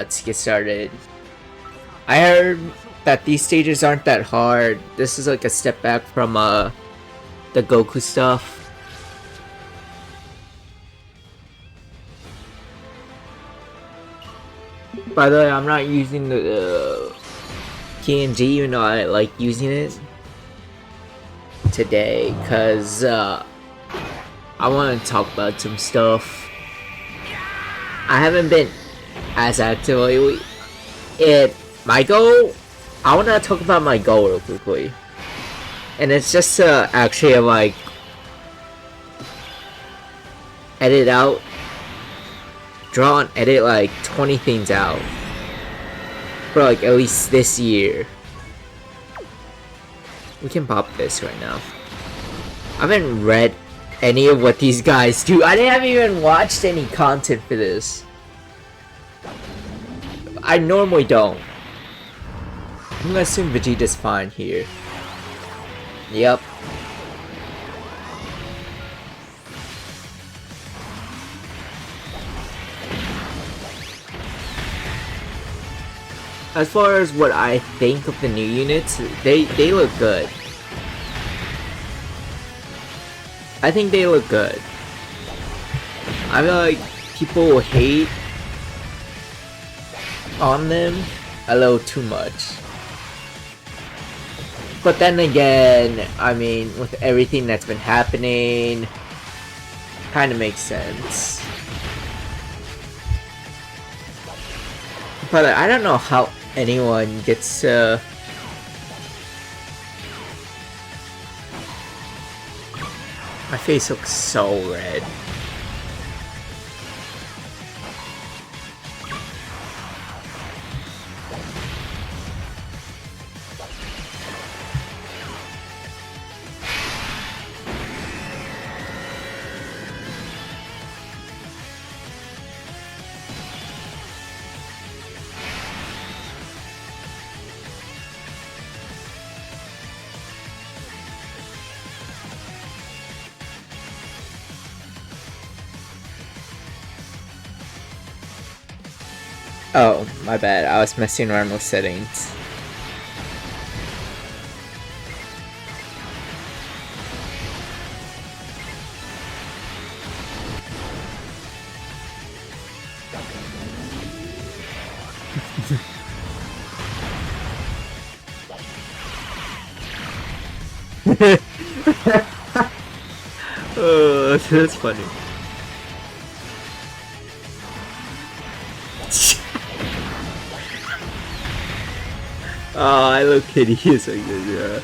Let's get started. I heard that these stages aren't that hard. This is like a step back from the Goku stuff. By the way, I'm not using the TNG, even though I like using it today, because I want to talk about some stuff. I haven't been as active lately. My goal, I want to talk about my goal real quickly. And it's just to actually like edit out, draw and edit like 20 things out for like at least this year. We can pop this right now. I haven't read any of what these guys do. I haven't even watched any content for this. I normally don't. I'm gonna assume Vegeta's fine here. Yep. As far as what I think of the new units, they look good. I think they look good. I feel like people hate on them a little too much. But then again, I mean, with everything that's been happening, kind of makes sense. But I don't know how anyone gets my face looks so red. Oh, my bad. I was messing around with settings. Oh, that's funny. Oh, I look hideous like this, yeah.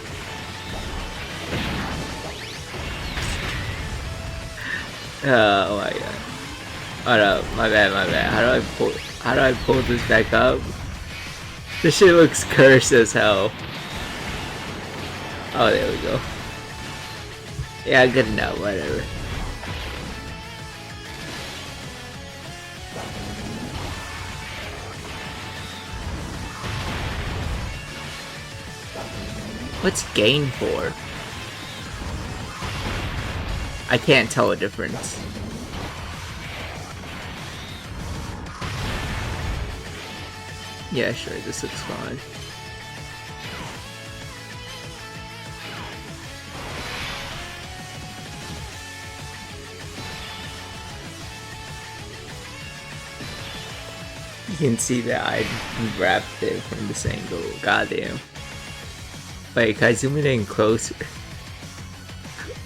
Oh my god. Oh no, my bad. How do I pull this back up? This shit looks cursed as hell. Oh, there we go. Yeah, good enough, whatever. What's gain for? I can't tell a difference. Yeah, sure, this looks fine. You can see that I grabbed it from this angle. Goddamn. Wait, can I zoom it in closer?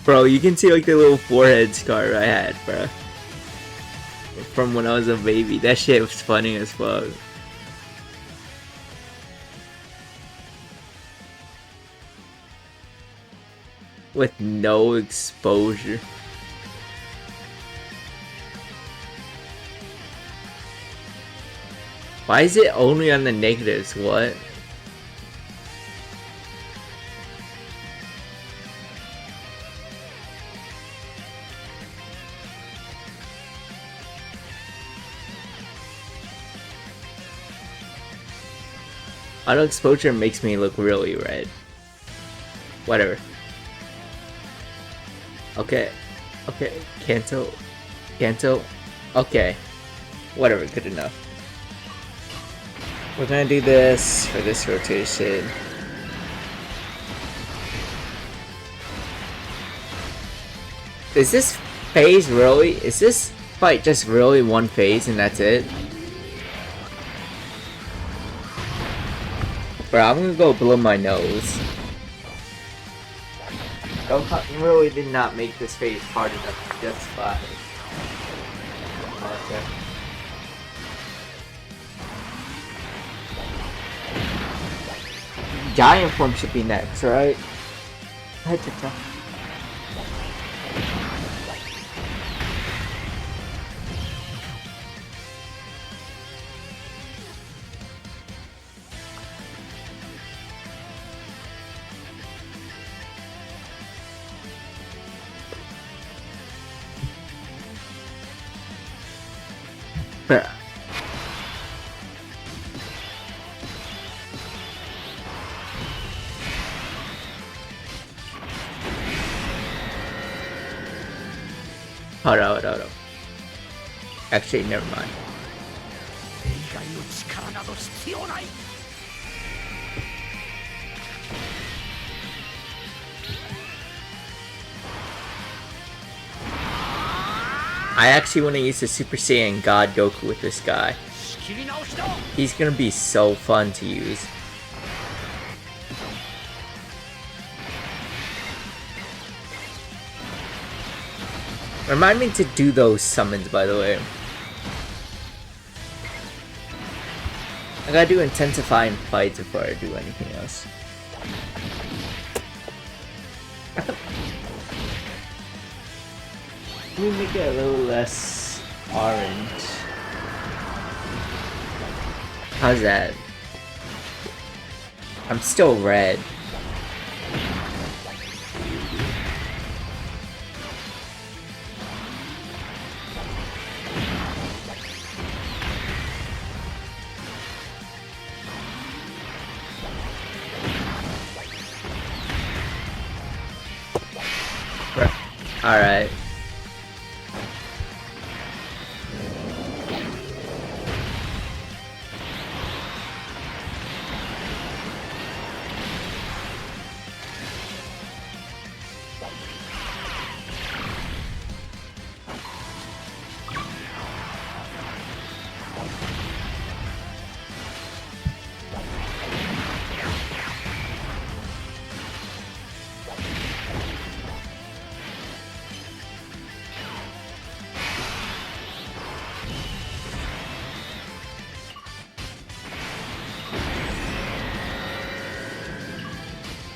Bro, you can see like the little forehead scar I had, bro. From when I was a baby. That shit was funny as fuck. With no exposure. Why is it only on the negatives? What? Auto exposure makes me look really red. Whatever. Okay. Okay. Cancel. Cancel. Okay. Whatever. Good enough. We're gonna do this for this rotation. Is this phase really? Is this fight just really one phase and that's it? Bro, I'm gonna go blow my nose. Dokkan really did not make this phase hard enough to justify. Okay. Giant form should be next, right? Bruh. Hold on. Actually, never mind. I actually want to use the Super Saiyan God Goku with this guy. He's gonna be so fun to use. Remind me to do those summons, by the way. I gotta do intensifying fights before I do anything else. Let me make it a little less orange. How's that? I'm still red. Alright.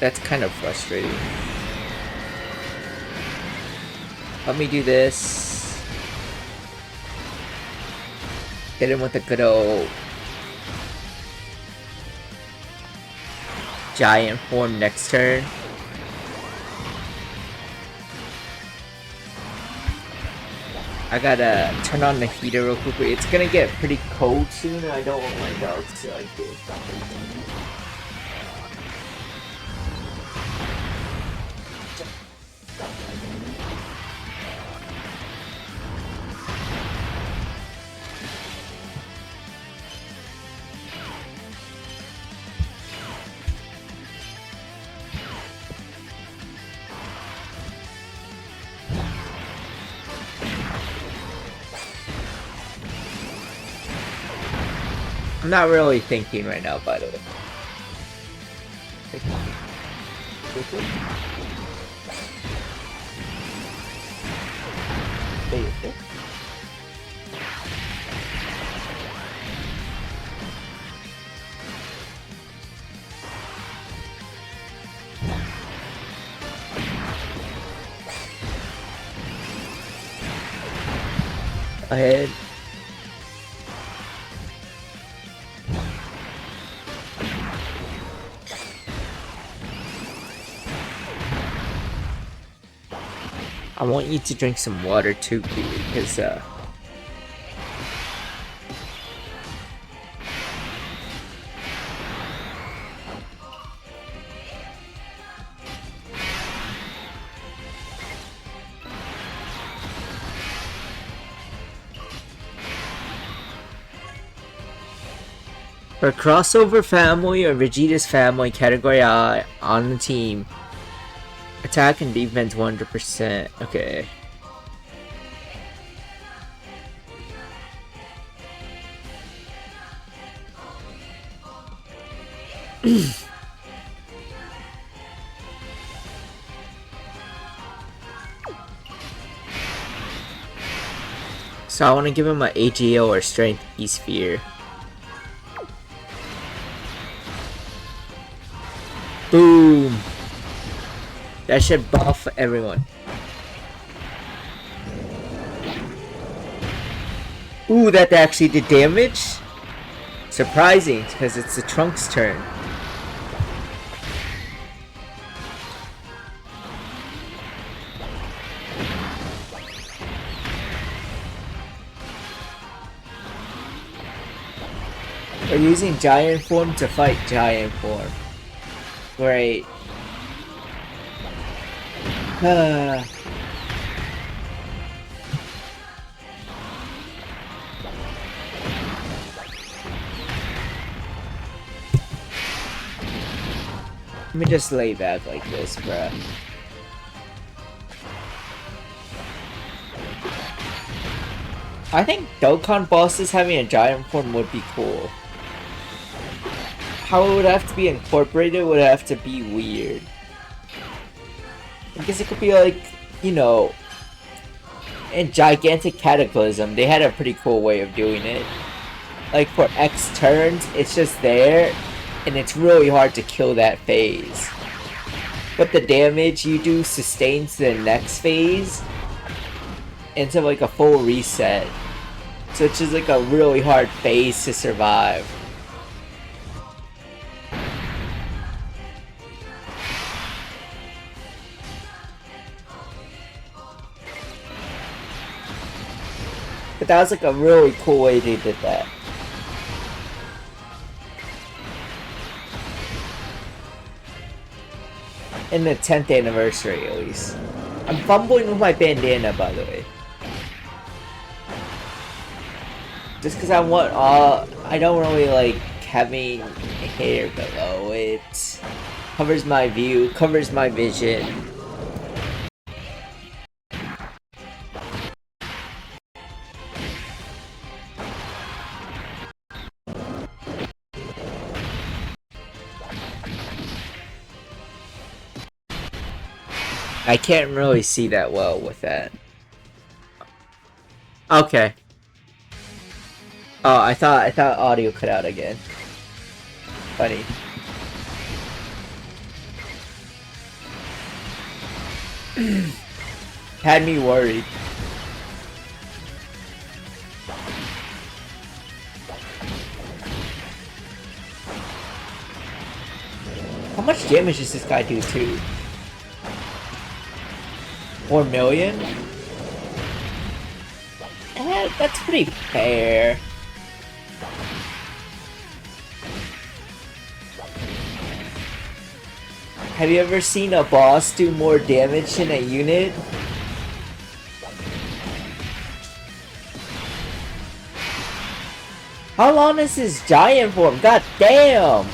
That's kind of frustrating. Let me do this. Hit him with a good old giant form next turn. I gotta turn on the heater real quickly. It's gonna get pretty cold soon and I don't want my dogs to like get I'm not really thinking right now, by the way. Ahead. I want you to drink some water too, because For crossover family or Vegeta's family category I on the team, attack and defense 100%. Okay. So I want to give him an AGL or Strength E-Sphere. Boom! That should buff everyone. Ooh, that actually did damage? Surprising, because it's the Trunks' turn. We're using Giant Form to fight Giant Form. Great. Let me just lay back like this, bruh. I think Dokkan bosses having a giant form would be cool. How it would have to be incorporated would have to be weird. I guess it could be like, you know, in Gigantic Cataclysm, they had a pretty cool way of doing it. Like for X turns, it's just there, and it's really hard to kill that phase. But the damage you do sustains the next phase into like a full reset. So it's just like a really hard phase to survive. But that was like a really cool way they did that. In the 10th anniversary, at least. I'm fumbling with my bandana, by the way. Just because I want all... I don't really like having hair below it. Covers my view, covers my vision. I can't really see that well with that. Okay. Oh, I thought audio cut out again. Funny. Had me worried. How much damage does this guy do too? 4 million? That's pretty fair. Have you ever seen a boss do more damage than a unit? How long is his giant form? God damn!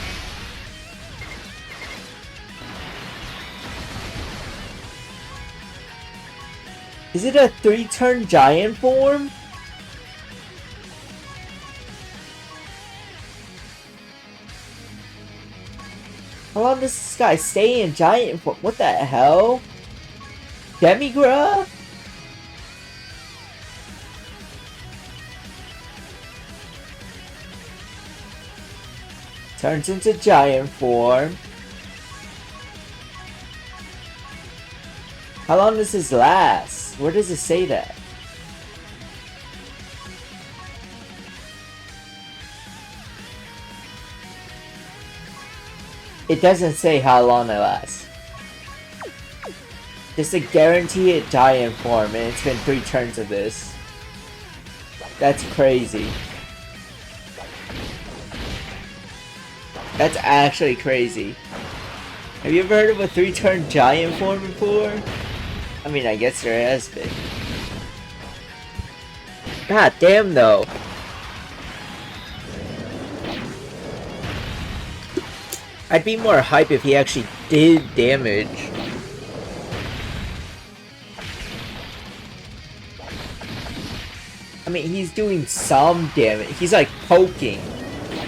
Is it a 3-turn giant form? How long does this guy stay in giant form? What the hell? Demigra? Turns into giant form. How long does this last? Where does it say that? It doesn't say how long it lasts. Just a guaranteed giant form, and it's been 3 turns of this. That's crazy. That's actually crazy. Have you ever heard of a 3-turn giant form before? I mean, I guess there has been. God damn, though. I'd be more hype if he actually did damage. I mean, he's doing some damage. He's like poking.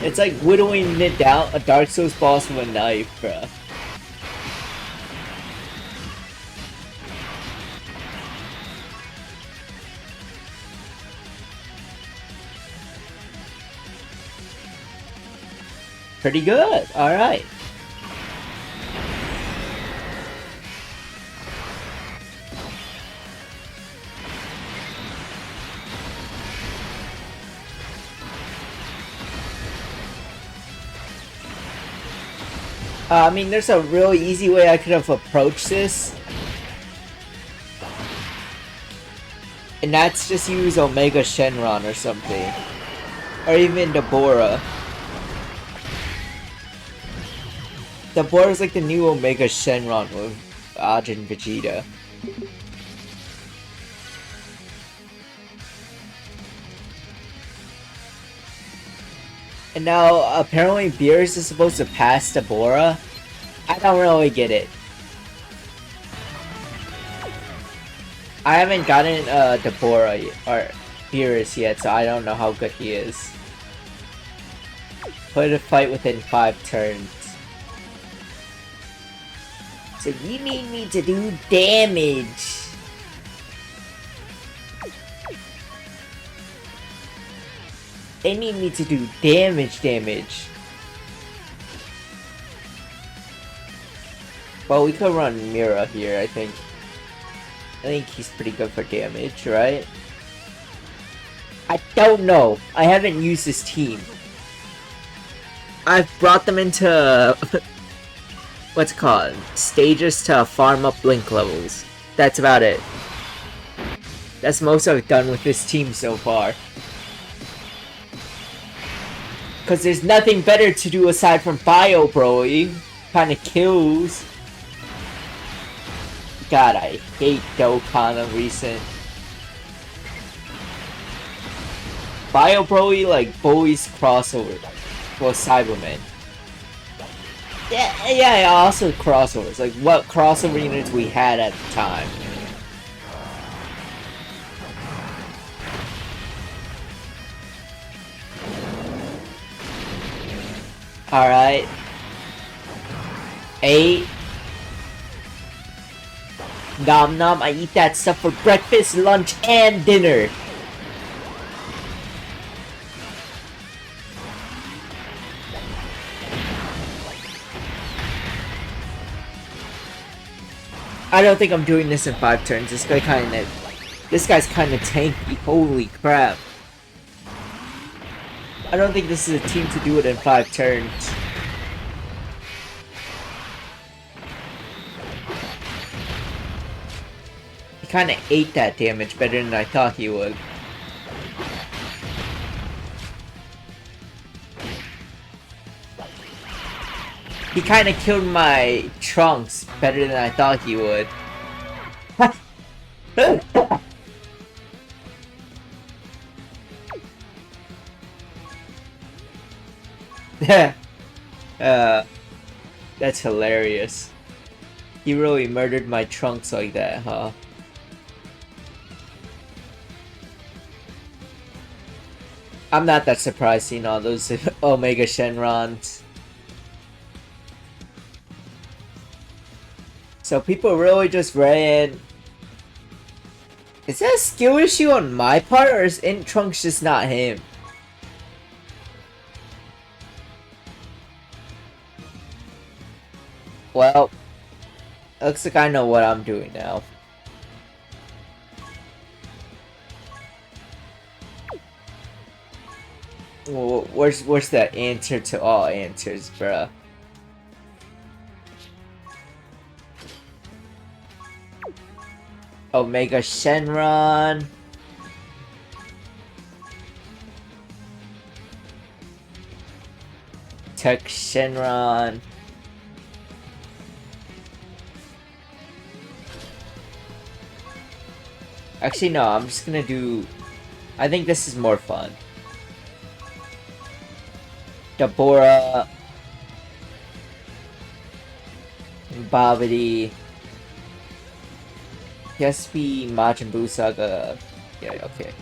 It's like whittling it down a Dark Souls boss with a knife, bruh. Pretty good. Alright. I mean, there's a really easy way I could have approached this. And that's just use Omega Shenron or something. Or even Deborah. Deborah's like the new Omega Shenron with Ajin Vegeta. And now, apparently Beerus is supposed to pass Deborah. I don't really get it. I haven't gotten Deborah or Beerus yet, so I don't know how good he is. Put a fight within 5 turns. So you need me to do damage. They need me to do damage. Well, we could run Mira here, I think. I think he's pretty good for damage, right? I don't know. I haven't used this team. I've brought them into... what's it called? Stages to farm up Link levels. That's about it. That's most I've done with this team so far. Because there's nothing better to do aside from Bio Broly. Kinda kills. God, I hate Dokkan of recent. Bio Broly like bullies crossover. Well, Cyberman. Yeah, also crossovers. Like what crossover units we had at the time. Alright. 8. Nom nom, I eat that stuff for breakfast, lunch, and dinner. I don't think I'm doing this in 5 turns. This guy's kinda tanky. Holy crap. I don't think this is a team to do it in 5 turns. He kinda ate that damage better than I thought he would. He kinda killed my Trunks better than I thought he would. That's hilarious. He really murdered my Trunks like that, huh? I'm not that surprised seeing all those Omega Shenrons. So people really just ran... Is that a skill issue on my part, or is Int Trunks just not him? Well, looks like I know what I'm doing now. Well, where's the answer to all answers, bruh? Omega Shenron. Tech Shenron. Actually, no, I'm just gonna do... I think this is more fun. Deborah. Babidi. PSP Majin Buu Saga. Yeah, okay.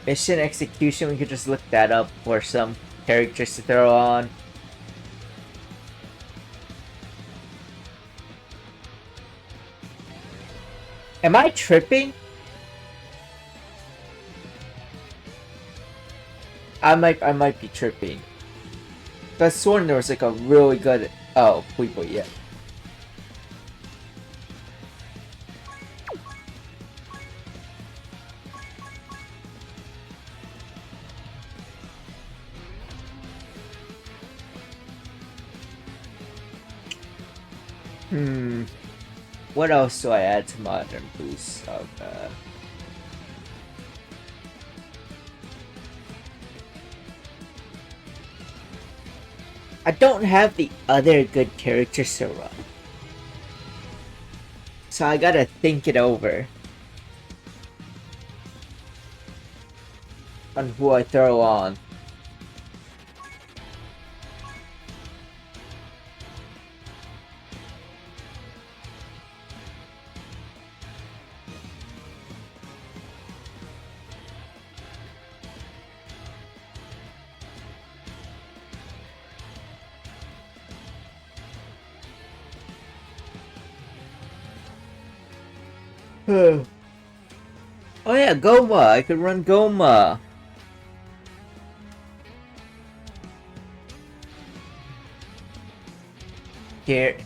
Mission execution, we could just look that up for some characters to throw on. Am I tripping? I might be tripping. I sworn there was like a really good people, yeah. What else do I add to Modern Boost? I don't have the other good characters to run. So I gotta think it over. On who I throw on. Oh yeah, Goma! I could run Goma! Here.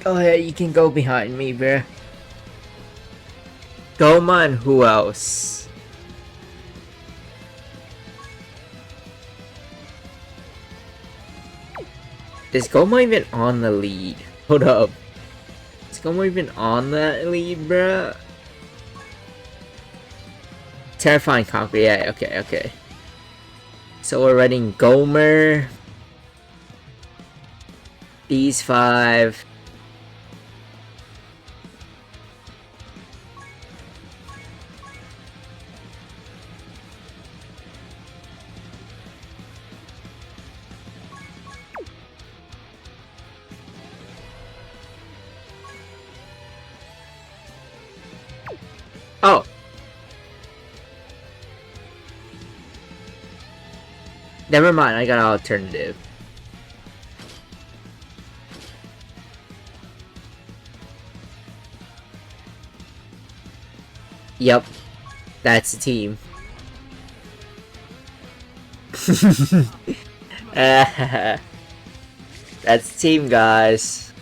Go ahead, you can go behind me, bruh. Goma and who else? Is Goma even on the lead? Hold up. Is Goma even on that lead, bruh? Terrifying Conquer, yeah, okay. So we're running Gomer. These 5. Oh! Never mind, I got an alternative. Yep. That's the team. That's the team, guys.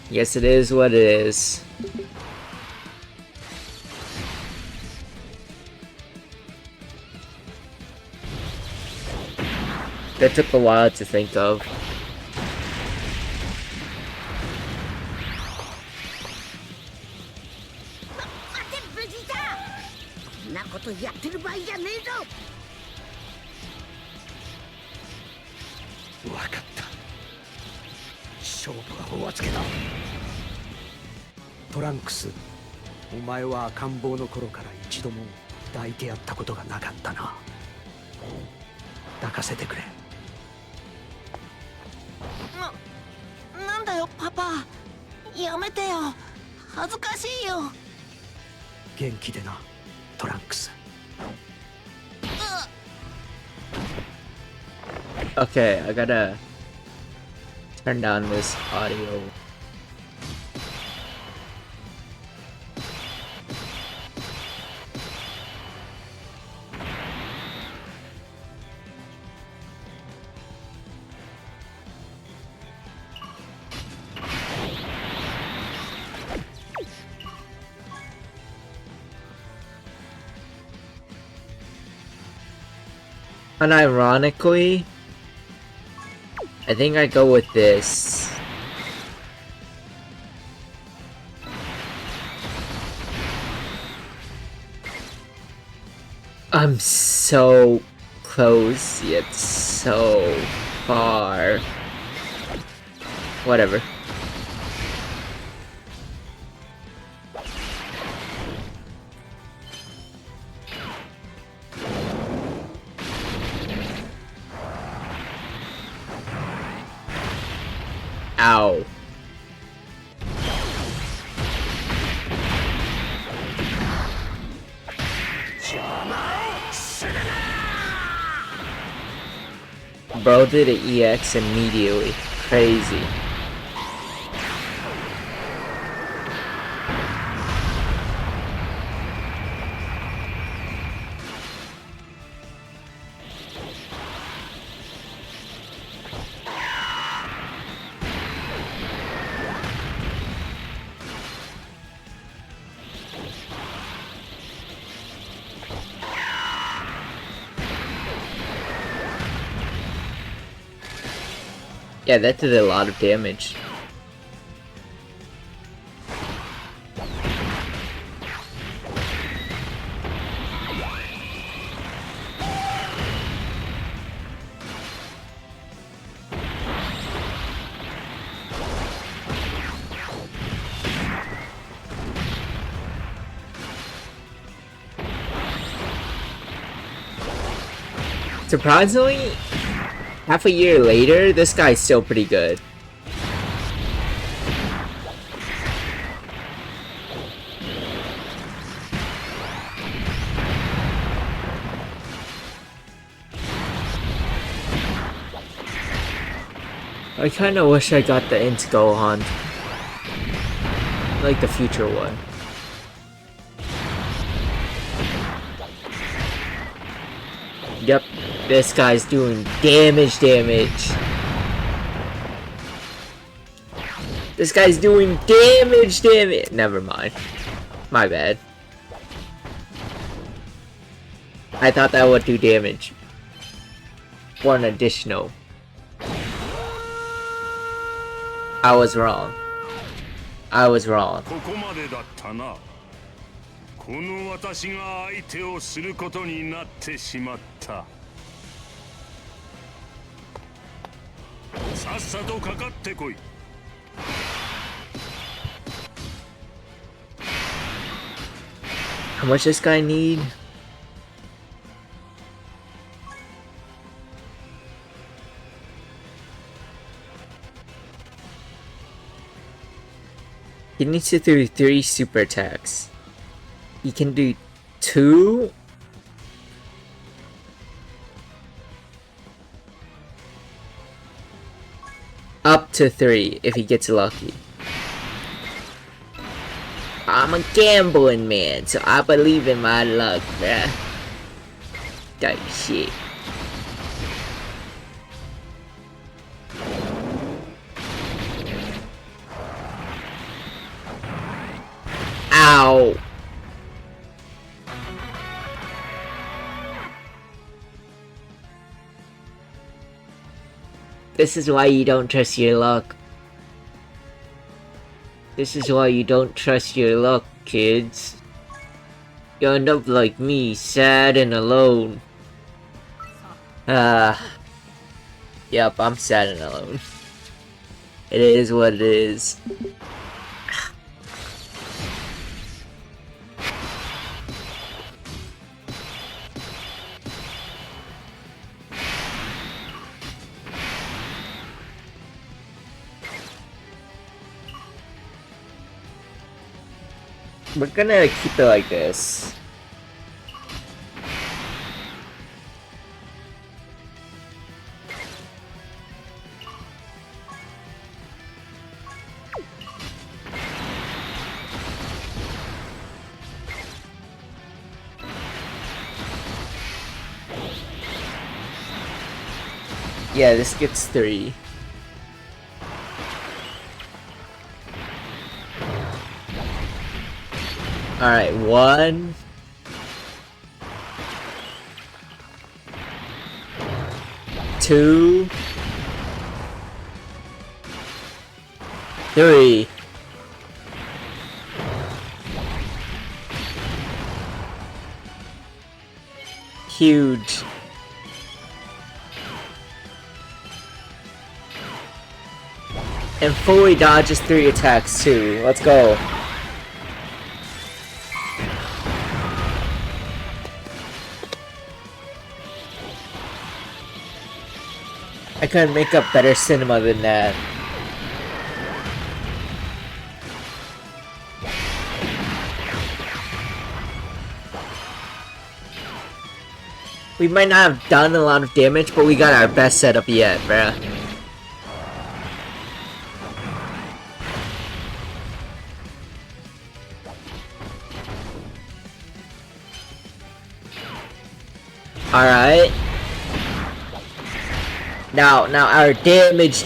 Yes, it is what it is. That took a while to think of. Trunks, お前は赤ん坊の頃から一度も抱いてやったことがなかったな。抱かせてくれ。なんだよパパ、やめてよ、恥ずかしいよ。元気でな、トランクス。Okay, I gotta turn down this audio. Unironically, I think I go with this. I'm so close yet so far. Whatever. Ow. Bro did an EX immediately. Crazy. Yeah, that did a lot of damage. Surprisingly, half a year later, this guy's still pretty good. I kinda wish I got the Int Gohan. Like the future one. Yep, this guy's doing damage. This guy's doing damage. Never mind. My bad. I thought that would do damage. One additional. I was wrong. I was wrong. ここまでだったな。この私が相手をすることになってしまった。さっさとかかってこい。How much this guy need? He needs to do 3 super attacks. He can do 2? Up to 3 if he gets lucky. I'm a gambling man, so I believe in my luck, bruh. Type shit. Ow! This is why you don't trust your luck. This is why you don't trust your luck, kids. You'll end up like me, sad and alone. Yep, I'm sad and alone. It is what it is. We're gonna keep it like this. Yeah, this gets 3. Alright, 1. 2. 3. Huge. And fully dodges 3 attacks too. Let's go. I couldn't make up better cinema than that. We might not have done a lot of damage, but we got our best setup yet, bruh. Alright. Now our damage.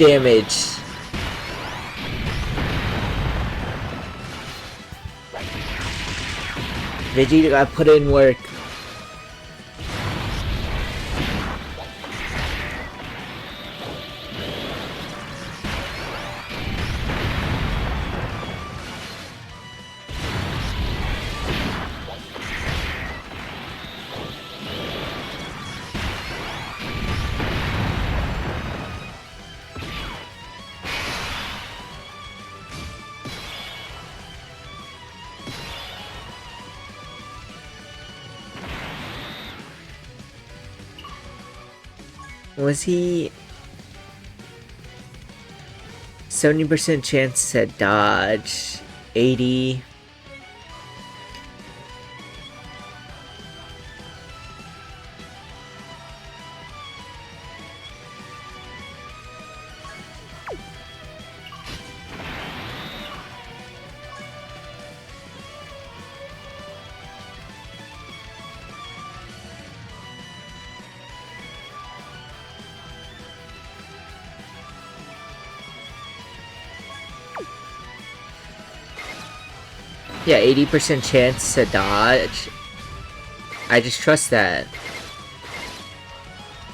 Vegeta got put in work. Was he 70% chance to dodge, 80? Yeah, 80% chance to dodge. I just trust that.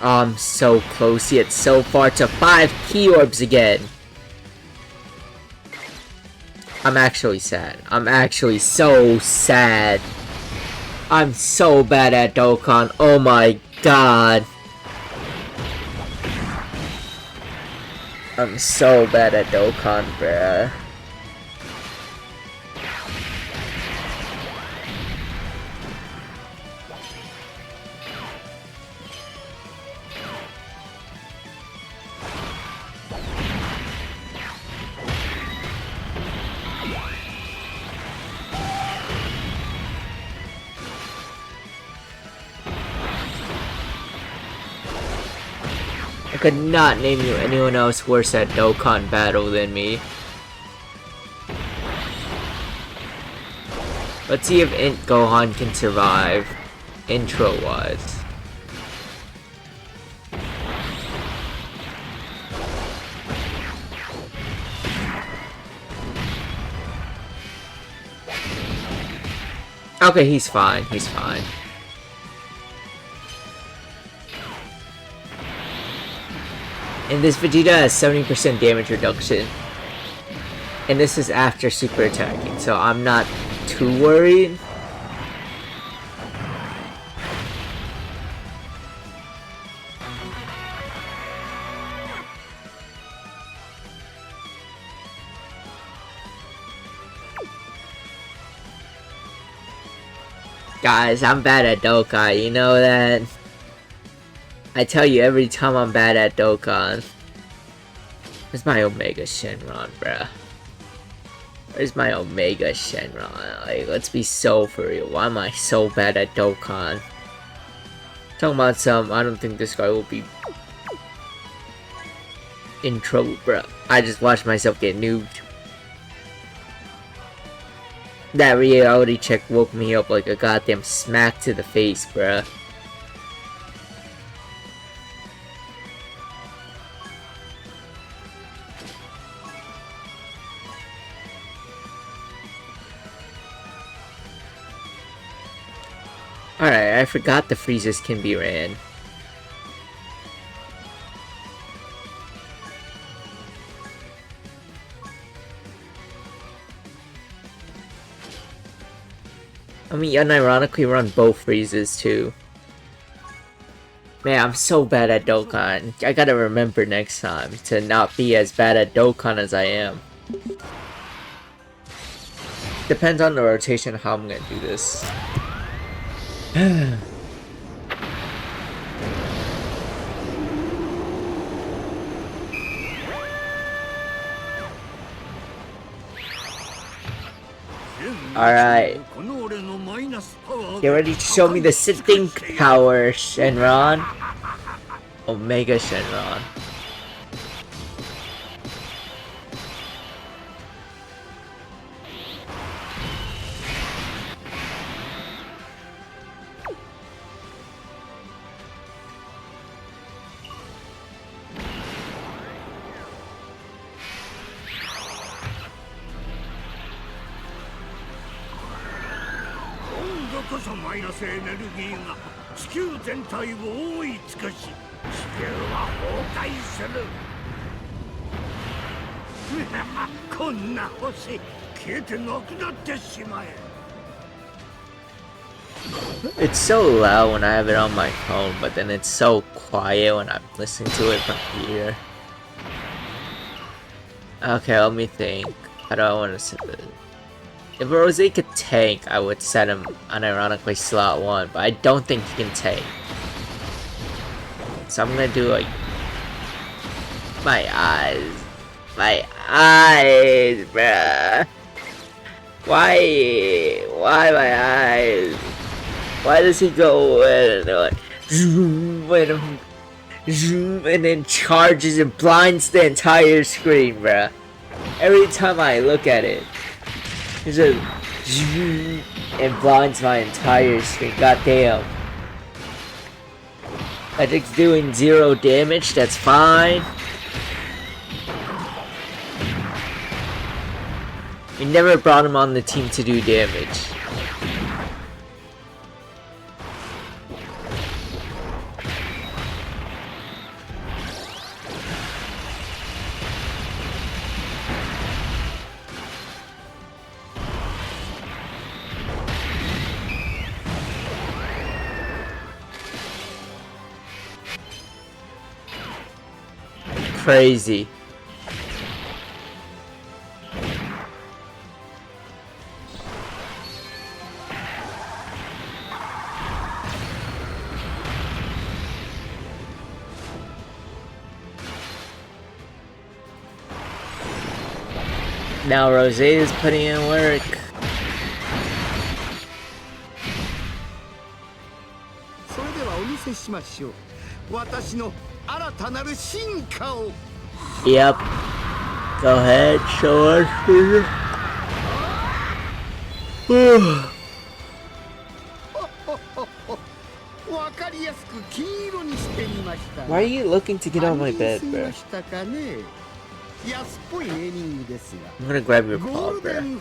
Oh, I'm so close yet so far to 5 key orbs again. I'm actually sad. I'm actually so sad. I'm so bad at Dokkan. Oh my god. I'm so bad at Dokkan, bruh. I could not name you anyone else worse at Dokkan Battle than me. Let's see if Int Gohan can survive, intro-wise. Okay, he's fine, he's fine. And this Vegeta has 70% damage reduction. And this is after super attacking, so I'm not too worried. Guys, I'm bad at Dokkan, you know that? I tell you every time I'm bad at Dokkan. Where's my Omega Shenron, bruh? Where's my Omega Shenron? Like, let's be so for real. Why am I so bad at Dokkan? Talking about some, I don't think this guy will be in trouble, bruh. I just watched myself get noobed. That reality check woke me up like a goddamn smack to the face, bruh. Alright, I forgot the freezers can be ran. I mean, unironically run both freezes too. Man, I'm so bad at Dokkan. I gotta remember next time to not be as bad at Dokkan as I am. Depends on the rotation how I'm gonna do this. Alright. Get ready to show me the sitting power, Shenron. Omega Shenron. It's so loud when I have it on my phone, but then it's so quiet when I'm listening to it from here. Okay, let me think. How do I want to set this? If Rose could tank, I would set him unironically slot 1, but I don't think he can tank. So I'm gonna do like my eyes. My eyes, bruh. Why my eyes? Why does he go in and like zoom and then charges and blinds the entire screen, bruh? Every time I look at it, there's a zoom and blinds my entire screen. Goddamn. Magic's doing 0 damage, that's fine. We never brought him on the team to do damage. Crazy. Now Rose is putting in work. Yep. Go ahead, show us. Why are you looking to get on my bed, bro? I'm gonna grab your paw, bro.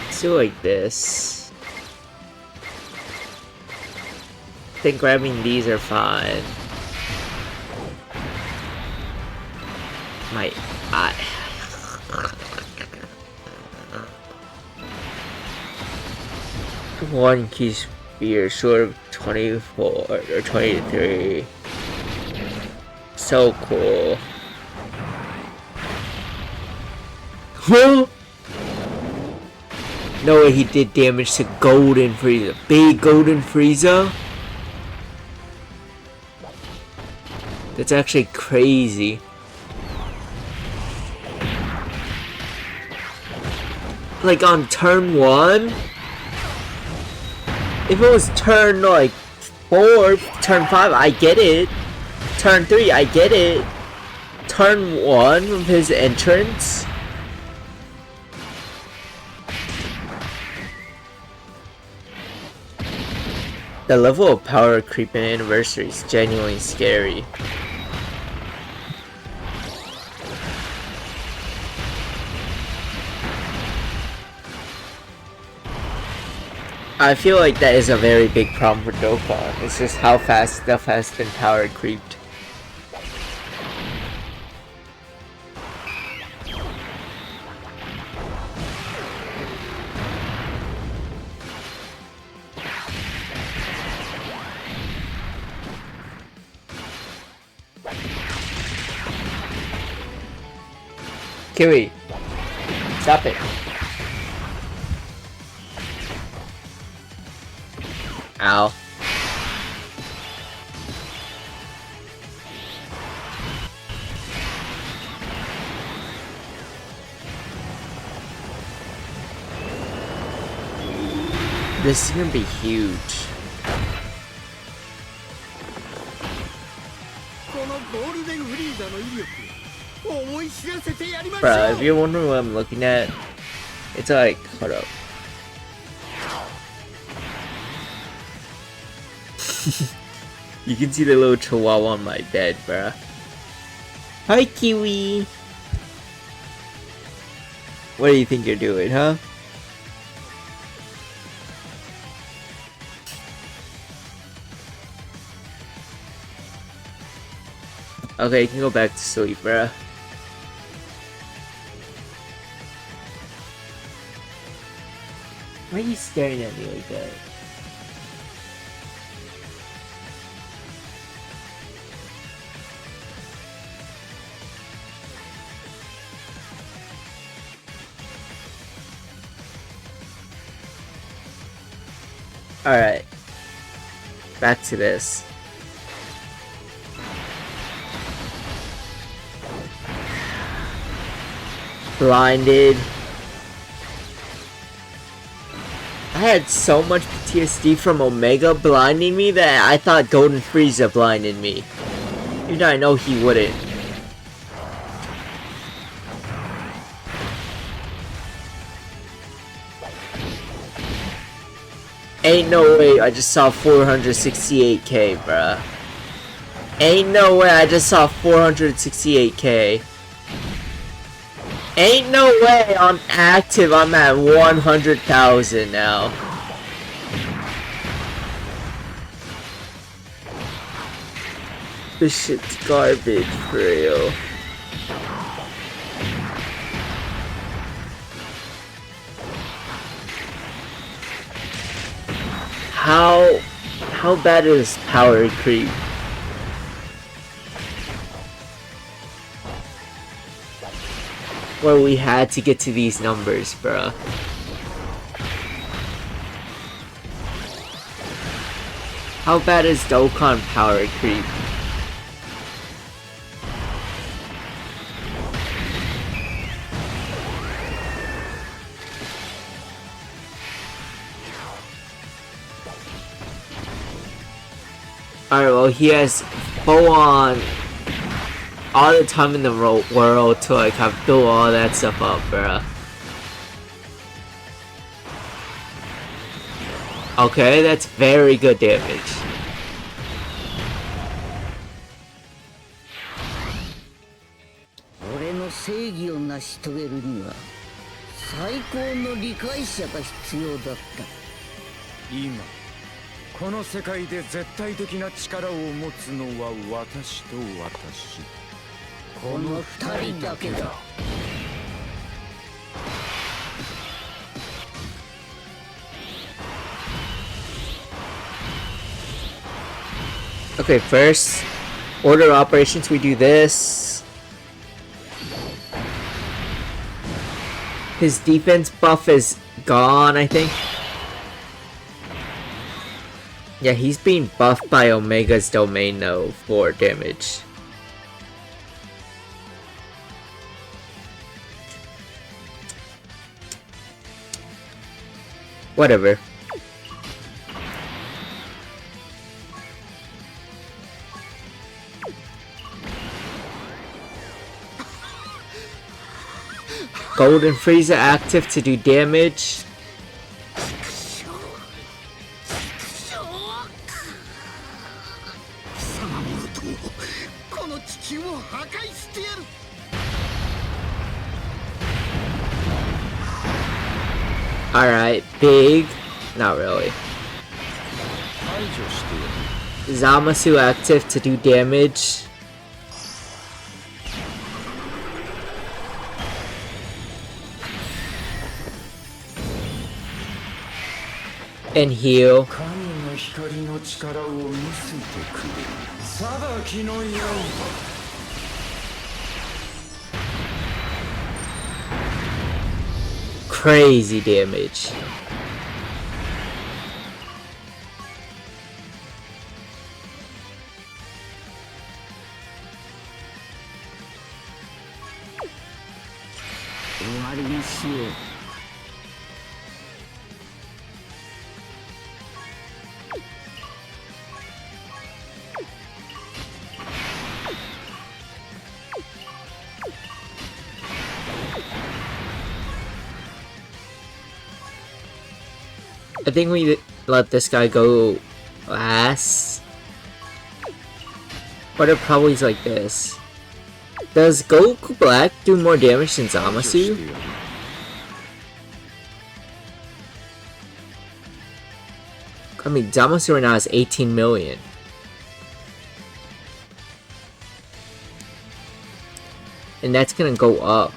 Let's do like this. I think grabbing these are fine. My eye. One key spear short of 24 or 23. So cool. No way he did damage to Golden Frieza. Big Golden Frieza? That's actually crazy. Like on turn 1? If it was turn like 4, turn 5, I get it. Turn 3, I get it. Turn 1 of his entrance? The level of power creep in Anniversary is genuinely scary. I feel like that is a very big problem for Dokkan. It's just how fast stuff has been power creeped. Kiwi, stop it. Ow. This is gonna be huge. Bro, if you're wondering what I'm looking at, it's like, hold up. You can see the little chihuahua on my bed, bruh. Hi, Kiwi! What do you think you're doing, huh? Okay, you can go back to sleep, bruh. Why are you staring at me like that? Alright. Back to this. Blinded. I had so much PTSD from Omega blinding me that I thought Golden Frieza blinded me. Even though I know he wouldn't. Ain't no way I just saw 468k, bruh. Ain't no way I just saw 468k. Ain't no way I'm active, I'm at 100,000 now. This shit's garbage for real. How bad is power creep? Where we had to get to these numbers, bruh. How bad is Dokkan power creep? Alright, well, he has full on all the time in the world to like have built all that stuff up, bruh. Okay, that's very good damage. Okay, first order of operations, we do this. His defense buff is gone, I think. Yeah, he's being buffed by Omega's domain though for damage. Whatever. Golden Frieza active to do damage. Alright, big Not really. Zamasu active to do damage. And heal. Crazy damage. I think we let this guy go last. But it probably is like this. Does Goku Black do more damage than Zamasu? I mean, Zamasu right now is 18 million. And that's gonna go up.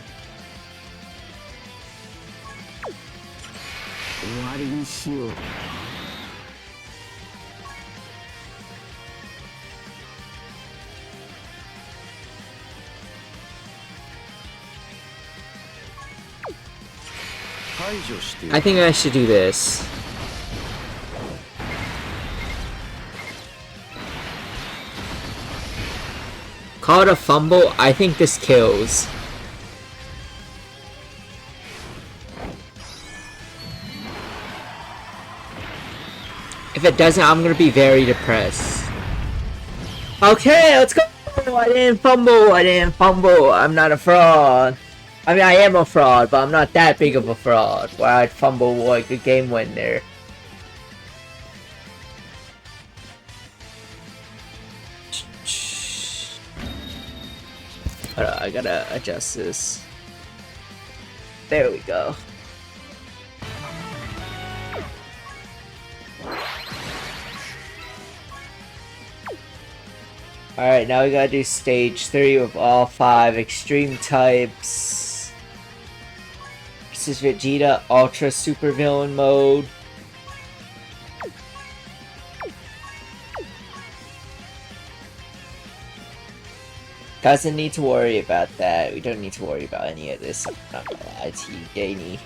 I think I should do this. Call it a fumble. I think this kills. If it doesn't, I'm gonna be very depressed. Okay, let's go! I didn't fumble! I didn't fumble! I'm not a fraud! I mean, I am a fraud, but I'm not that big of a fraud where I'd fumble like a game win there. Hold on, I gotta adjust this. There we go. Alright, now we gotta do stage 3 with all 5 extreme types. This is Vegeta Ultra Super Villain mode. Doesn't need to worry about that. We don't need to worry about any of this. I'm not gonna lie to you, Danny.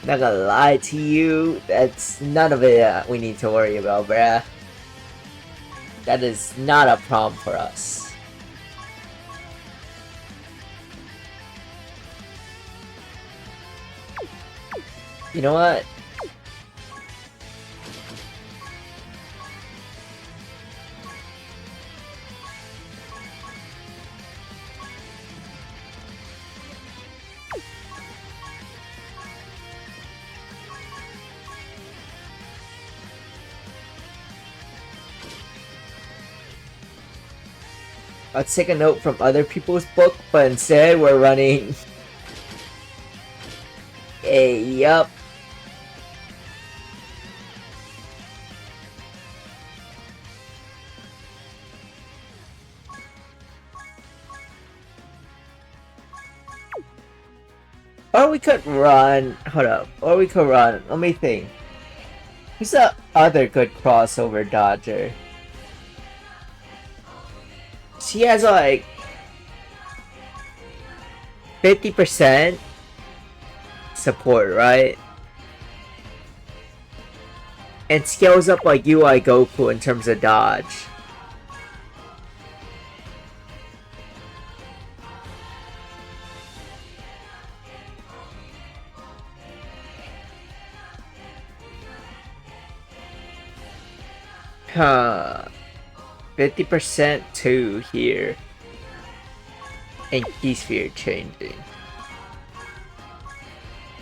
I'm not gonna lie to you. That's none of it we need to worry about, bruh. That is not a problem for us. You know what? Let's take a note from other people's book, but instead we're running a yup. Or we could run, hold up, or we could run, let me think. Who's the other good crossover dodger? She has like 50% support, right? And scales up like UI Goku in terms of dodge. Huh. 50% too here. And key sphere changing.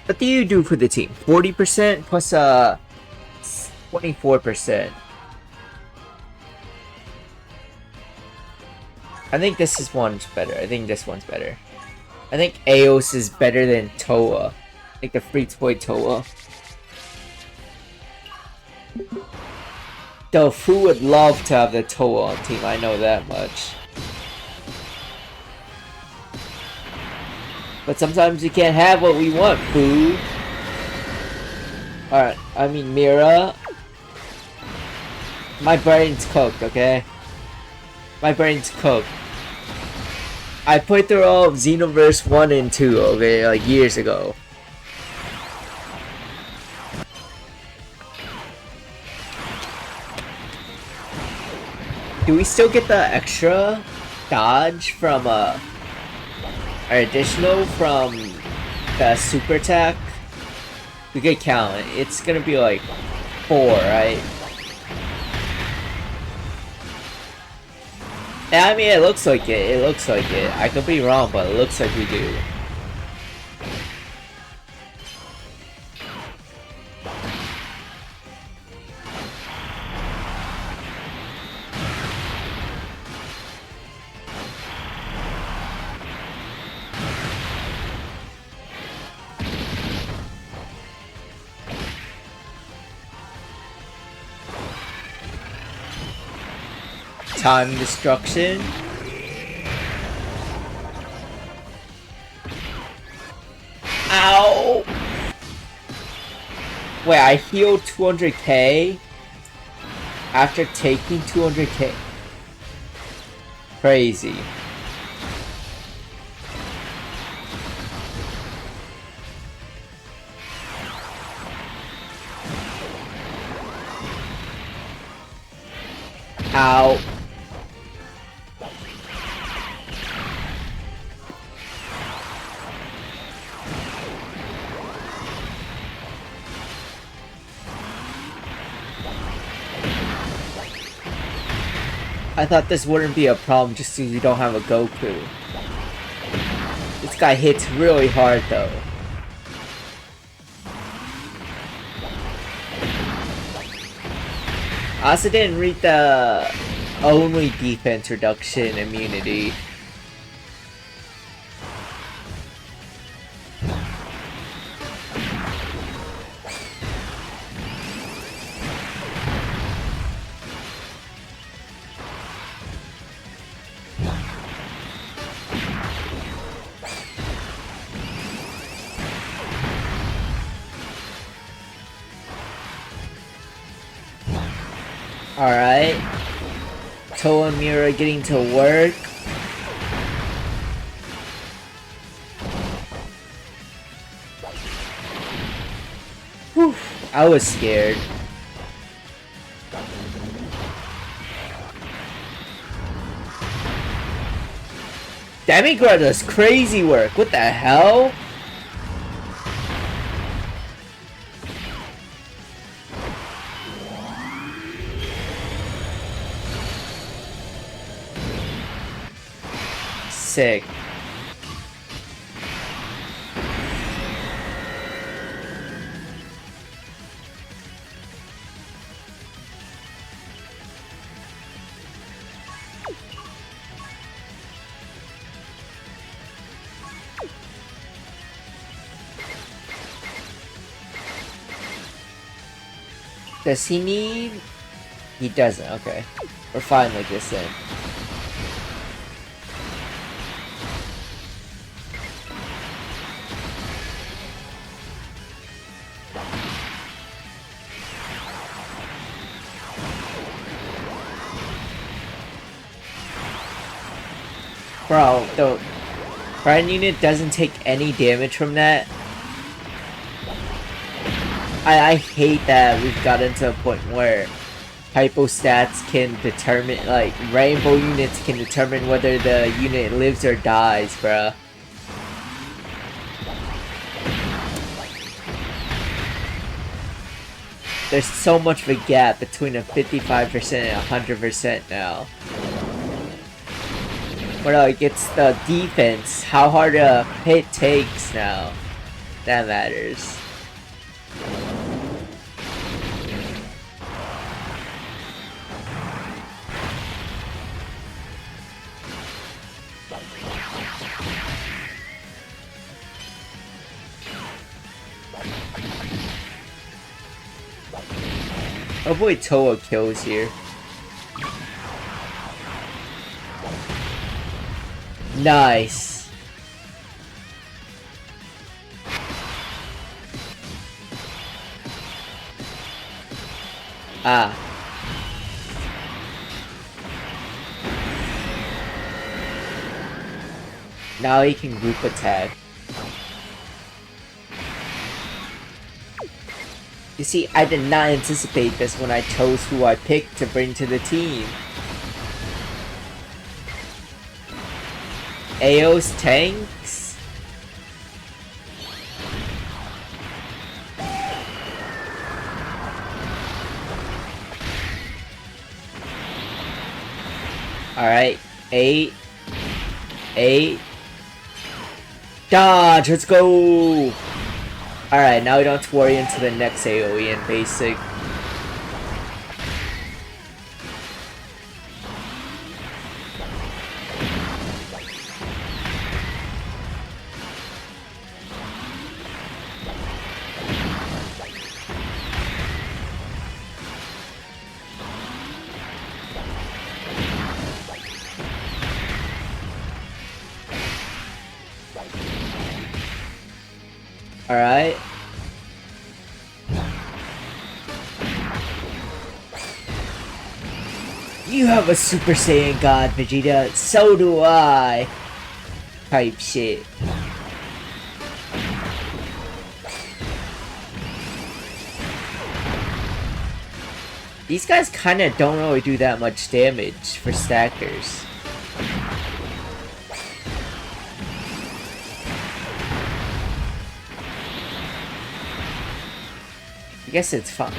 What do you do for the team? 40% plus 24%. I think this is one's better. I think this one's better. I think Aos is better than Toa. Like the free toy Toa. Though Fu would love to have the Toa on team, I know that much. But sometimes you can't have what we want, Fu. Alright, I mean Mira. My brain's cooked, okay? My brain's cooked. I played through all of Xenoverse 1 and 2, okay, like years ago. Do we still get the extra dodge from or additional from the super attack? We could count it. It's gonna be like 4, right? Yeah, I mean, it looks like it. It looks like it. I could be wrong, but it looks like we do. Time destruction. Ow! Wait, I healed 200k after taking 200k. Crazy. Ow. I thought this wouldn't be a problem just because you don't have a Goku. This guy hits really hard though. I also didn't read the only defense reduction immunity. Alright. Toa and Mira getting to work. Whew, I was scared. Demigod does crazy work. What the hell? Sick. Does he need? He doesn't, okay. We're fine like this then. Bro, the Prime unit doesn't take any damage from that. I hate that we've gotten to a point where hypo stats can determine, like, rainbow units can determine whether the unit lives or dies, bruh. There's so much of a gap between a 55% and 100% now. But like, it's the defense, how hard a hit takes now, that matters. Hopefully Toa kills here. Nice. Ah. Now he can group attack. You see, I did not anticipate this when I chose who I picked to bring to the team. Ao's tanks? Alright, 8. Dodge, let's go! Alright, now we don't have to worry into the next AoE in basic. Alright. You have a Super Saiyan God, Vegeta. So do I. Type shit. These guys kinda don't really do that much damage for stackers. I guess it's fine.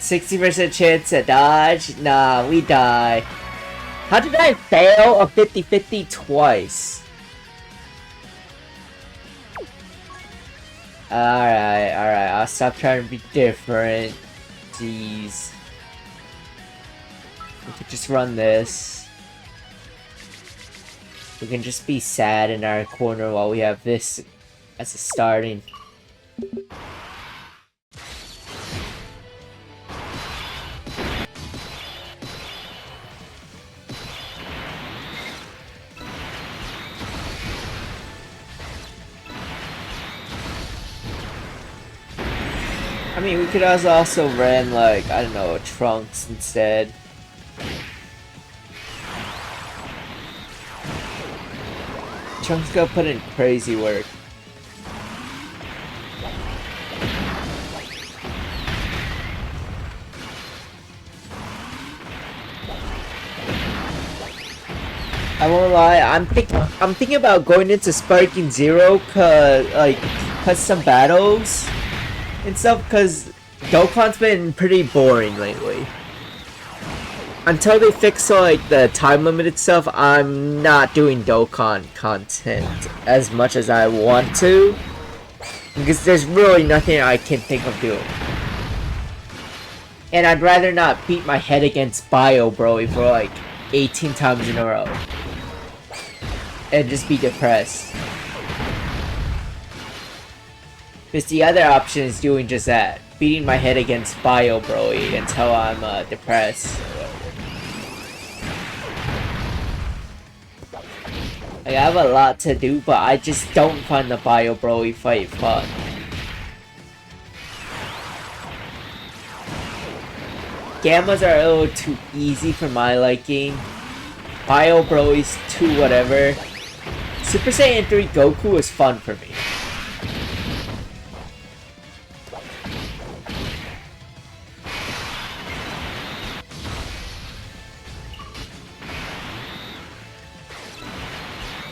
60% chance to dodge? Nah, we die. How did I fail a 50-50 twice? Alright, I'll stop trying to be different. Jeez. We could just run this. We can just be sad in our corner while we have this as a starting. I mean, we could also run, like, I don't know, Trunks instead. Trunks gonna put in crazy work. I won't lie, I'm thinking about going into Sparking Zero cause some battles and stuff, cause Dokkan's been pretty boring lately. Until they fix like the time limited stuff, I'm not doing Dokkan content as much as I want to, because there's really nothing I can think of doing. And I'd rather not beat my head against Bio Broly for like 18 times in a row and just be depressed. Because the other option is doing just that, beating my head against Bio Broly until I'm depressed. Like, I have a lot to do, but I just don't find the Bio Broly fight fun. Gammas are a little too easy for my liking. Bio Broly's too whatever. Super Saiyan 3 Goku is fun for me.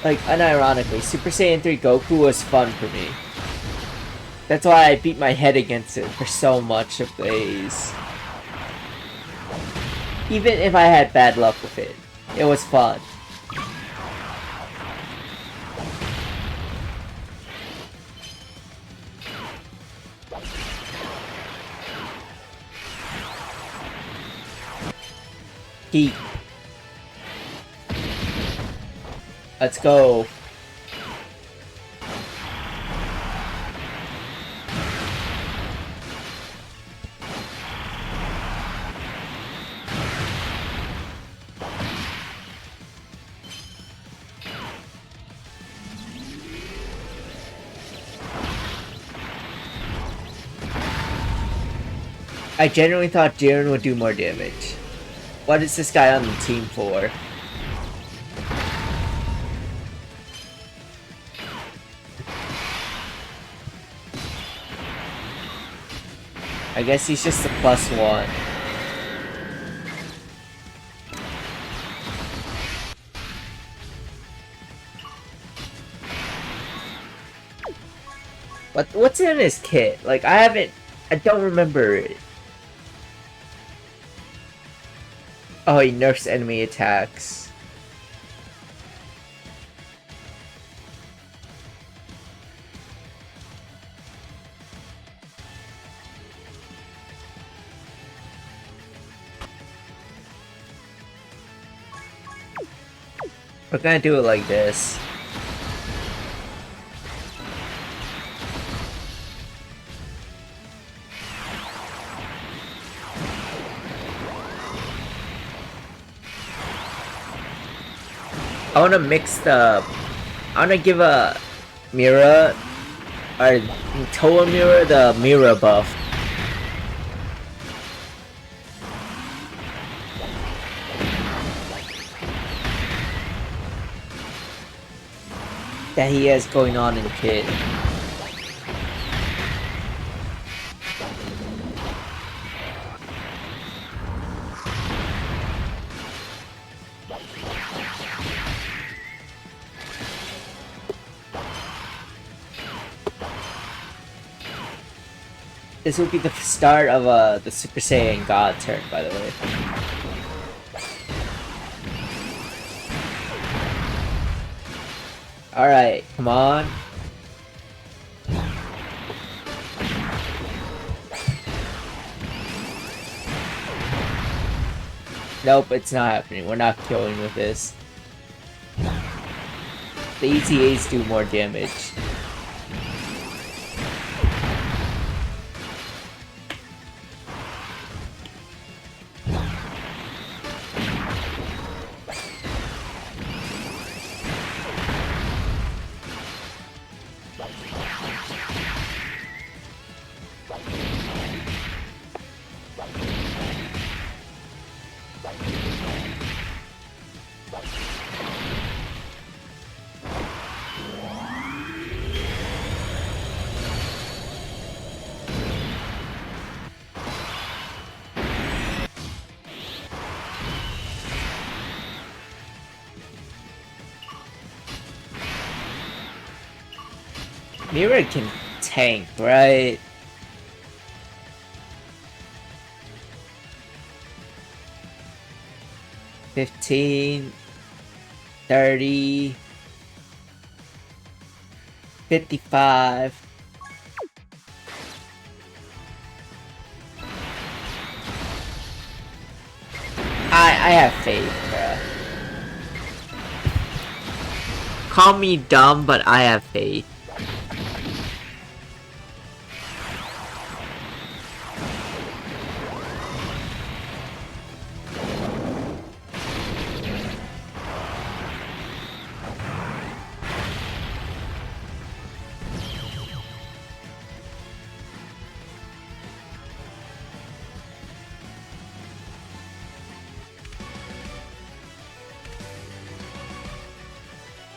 Like, unironically, Super Saiyan 3 Goku was fun for me. That's why I beat my head against it for so much of days. Even if I had bad luck with it, it was fun. Heat. Let's go. I genuinely thought Jiren would do more damage. What is this guy on the team for? I guess he's just a +1. What's in his kit? Like, I don't remember it. Oh, he nerfs enemy attacks. We're gonna do it like this. I wanna give a Mira, or Toa Mira the Mira buff. That he has going on in Kid. This will be the start of the Super Saiyan God turn, by the way. Alright, come on. Nope, it's not happening. We're not killing with this. The ETAs do more damage. Mira can tank, right? $15, $30, $55. I have faith, bruh. Call me dumb, but I have faith.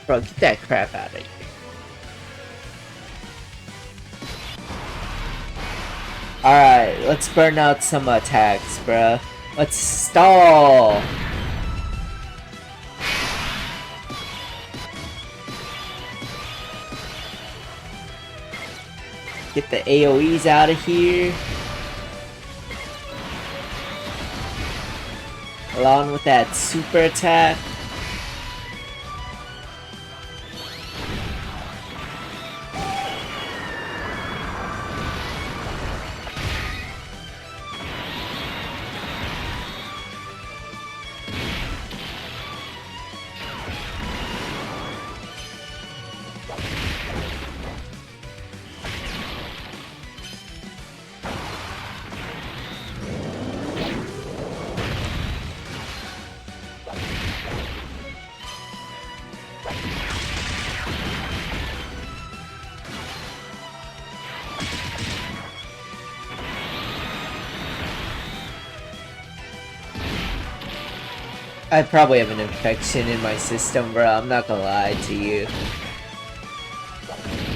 Bro, get that crap out of here. Alright, let's burn out some attacks, bruh. Let's stall! Get the AoEs out of here. Along with that super attack. I probably have an infection in my system, bro. I'm not gonna lie to you.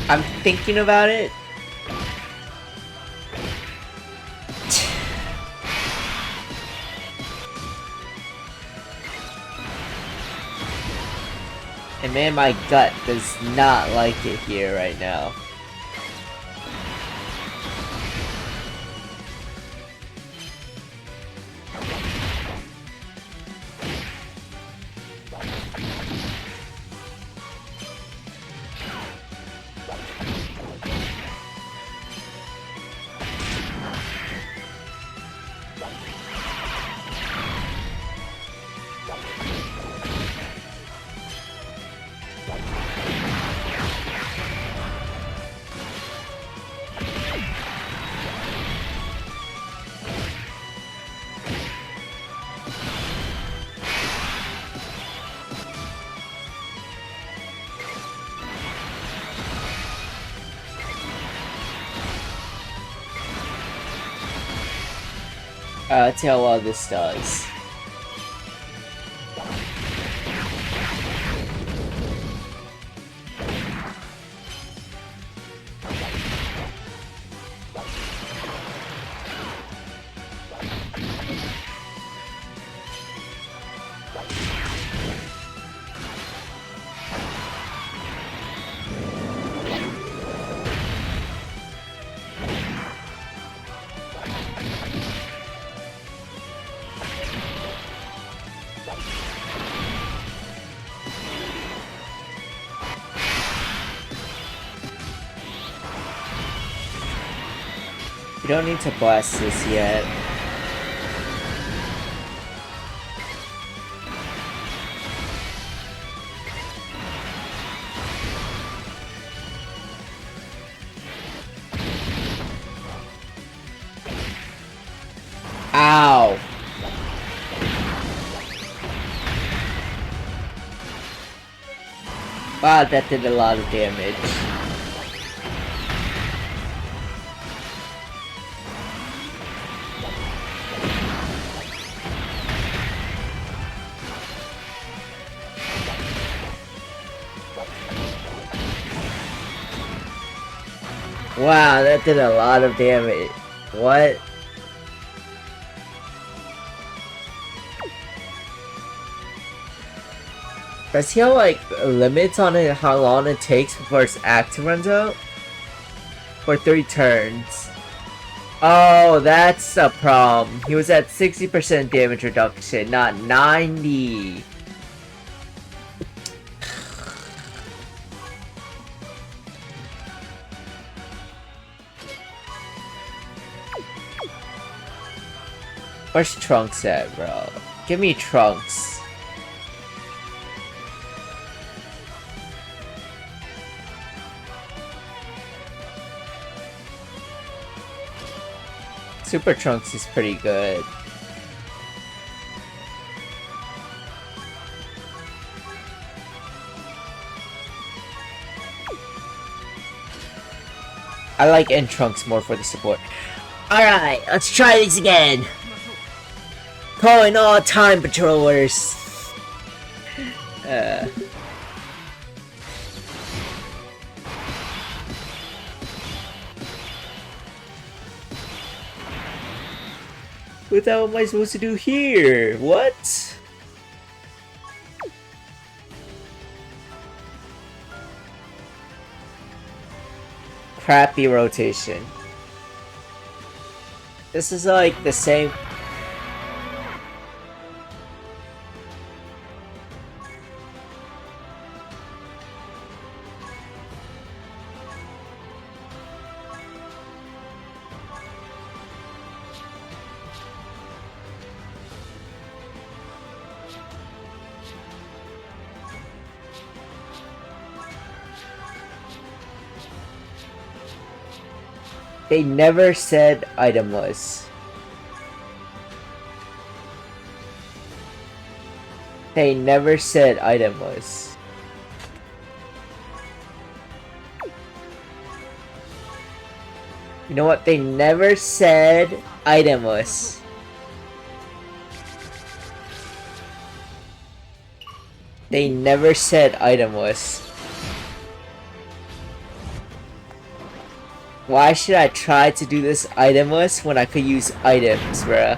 I'm thinking about it. And man, my gut does not like it here right now. Let's see how well this does. You don't need to blast this yet. Ow! Wow, that did a lot of damage. Wow, that did a lot of damage. What? Does he have like limits on it, how long it takes before his active runs out? For 3 turns. Oh, that's a problem. He was at 60% damage reduction, not 90. Where's Trunks at, bro? Give me Trunks. Super Trunks is pretty good. I like N Trunks more for the support. Alright, let's try this again. Calling all time patrollers. What the hell am I supposed to do here? What? Crappy rotation. This is like the same. They never said itemless. They never said itemless. You know what? They never said itemless. They never said itemless. Why should I try to do this itemless when I could use items, bruh?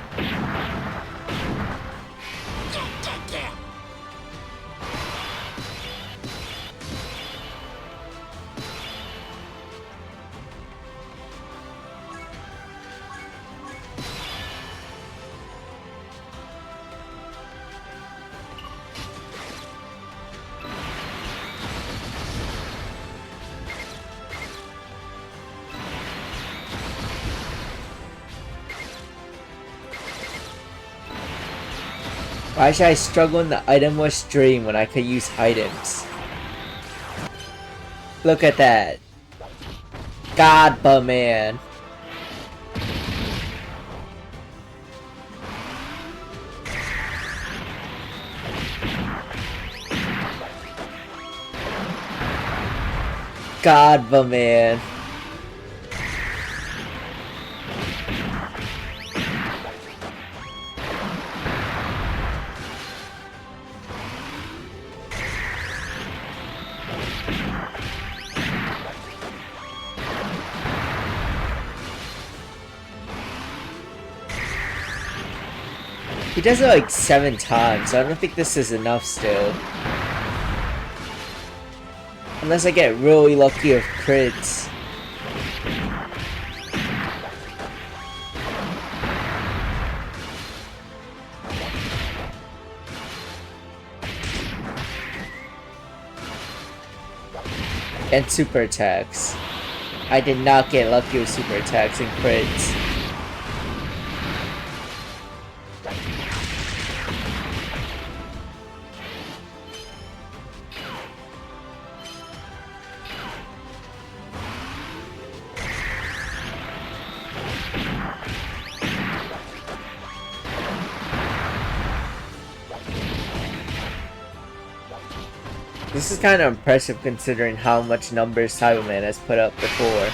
Why should I struggle in the itemless dream when I could use items? Look at that. God, but man. God, but man. He does it like 7 times, so I don't think this is enough still. Unless I get really lucky with crits. And super attacks. I did not get lucky with super attacks and crits. This is kind of impressive considering how much numbers Cyberman has put up before.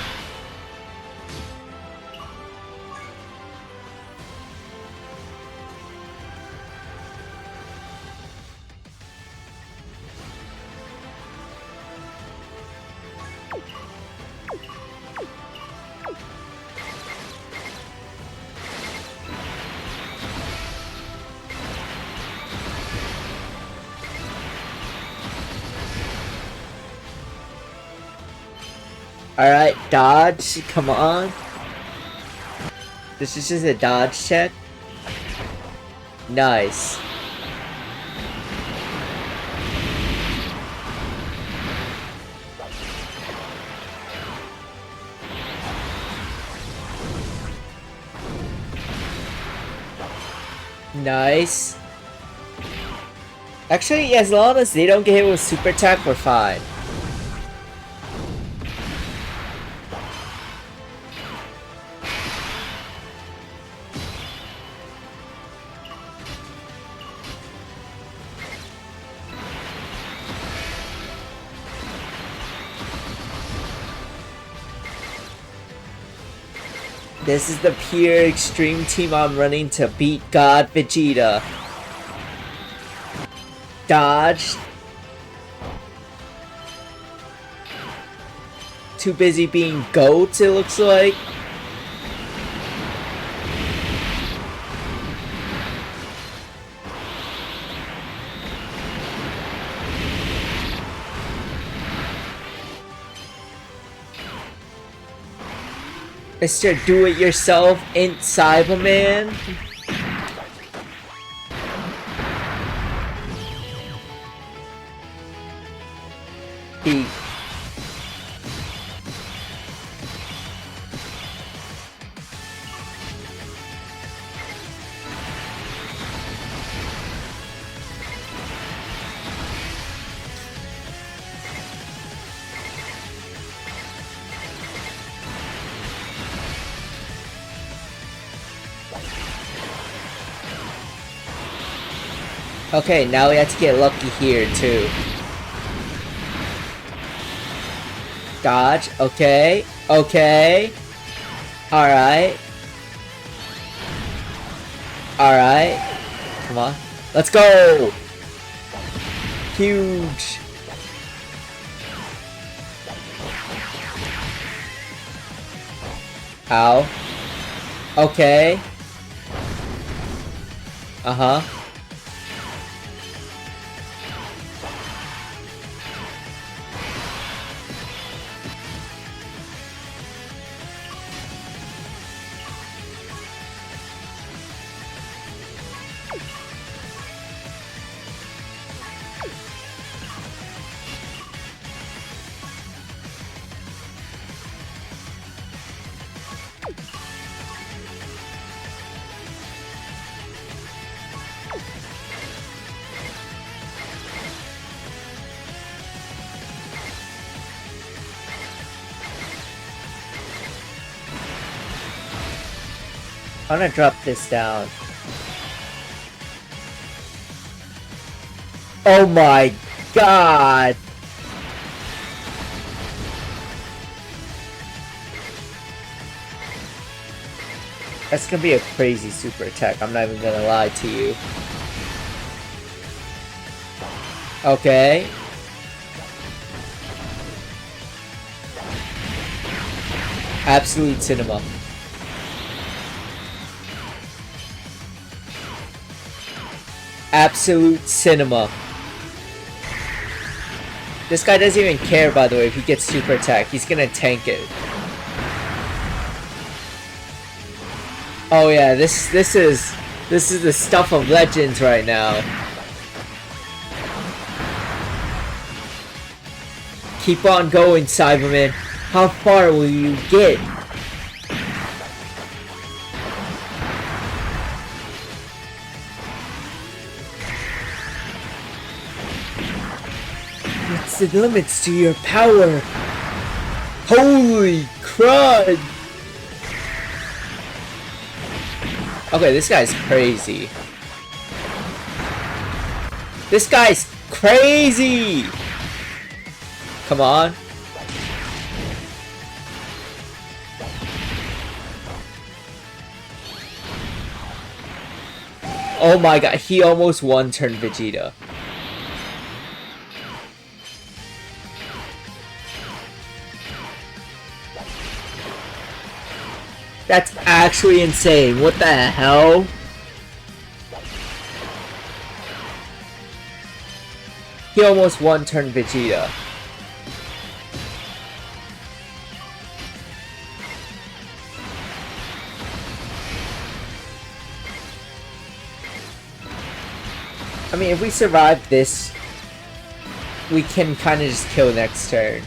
Alright, dodge, come on. This is just a dodge check. Nice. Nice. Actually, as long as they don't get hit with super attack, we're fine. This is the pure extreme team I'm running to beat God Vegeta. Dodge. Too busy being goats, it looks like. Mr. Do-It-Yourself Int Cyberman. He... Okay, now we have to get lucky here, too. Dodge, okay, okay. Alright. Alright. Come on. Let's go! Huge. Ow. Okay. Uh-huh. I'm gonna drop this down. Oh my god! That's gonna be a crazy super attack, I'm not even gonna lie to you. Okay. Absolute cinema. Absolute cinema. This guy doesn't even care, by the way, if he gets super attack. He's gonna tank it. Oh yeah, this is the stuff of legends right now. Keep on going, Cyberman. How far will you get? What's the limits to your power? Holy crud! Okay, this guy's crazy. This guy's crazy! Come on. Oh my god, he almost one-turned Vegeta. That's actually insane. What the hell? He almost one-turned Vegeta. I mean, if we survive this, we can kind of just kill next turn.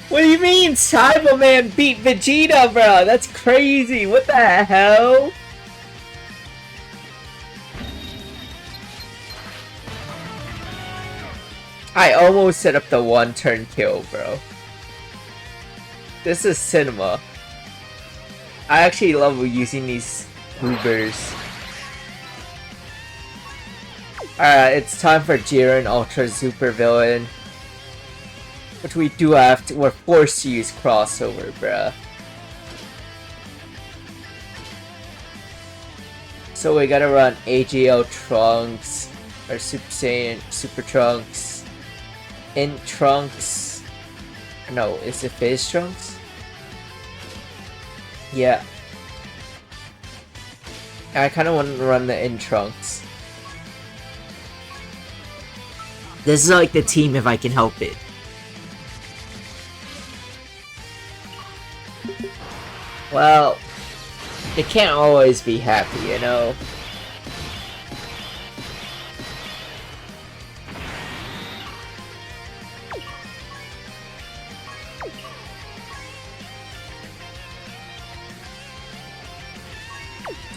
What do you mean Cyberman beat Vegeta, bro? That's crazy. What the hell? I almost set up the one-turn kill, bro. This is cinema. I actually love using these goobers. Alright, it's time for Jiren Ultra Super Villain. Which we do have to, we're forced to use crossover, bruh. So we gotta run AGL Trunks, or Super Saiyan, Super Trunks, Int Trunks. No, is it Phase Trunks? Yeah. I kinda want to run the Int Trunks. This is like the team if I can help it. Well, it can't always be happy, you know?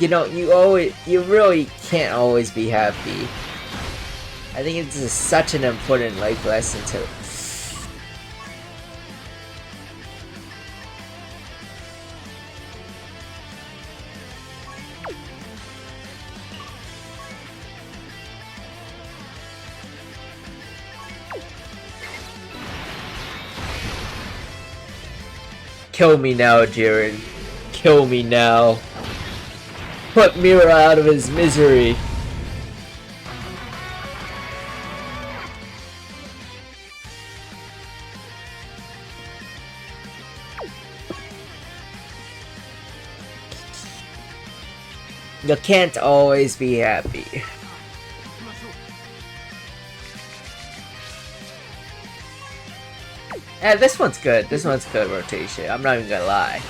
You know, you really can't always be happy. I think it's just such an important life lesson to... Kill me now, Jiren. Kill me now. Put Mira out of his misery. You can't always be happy. Yeah, this one's good. This one's good rotation. I'm not even gonna lie.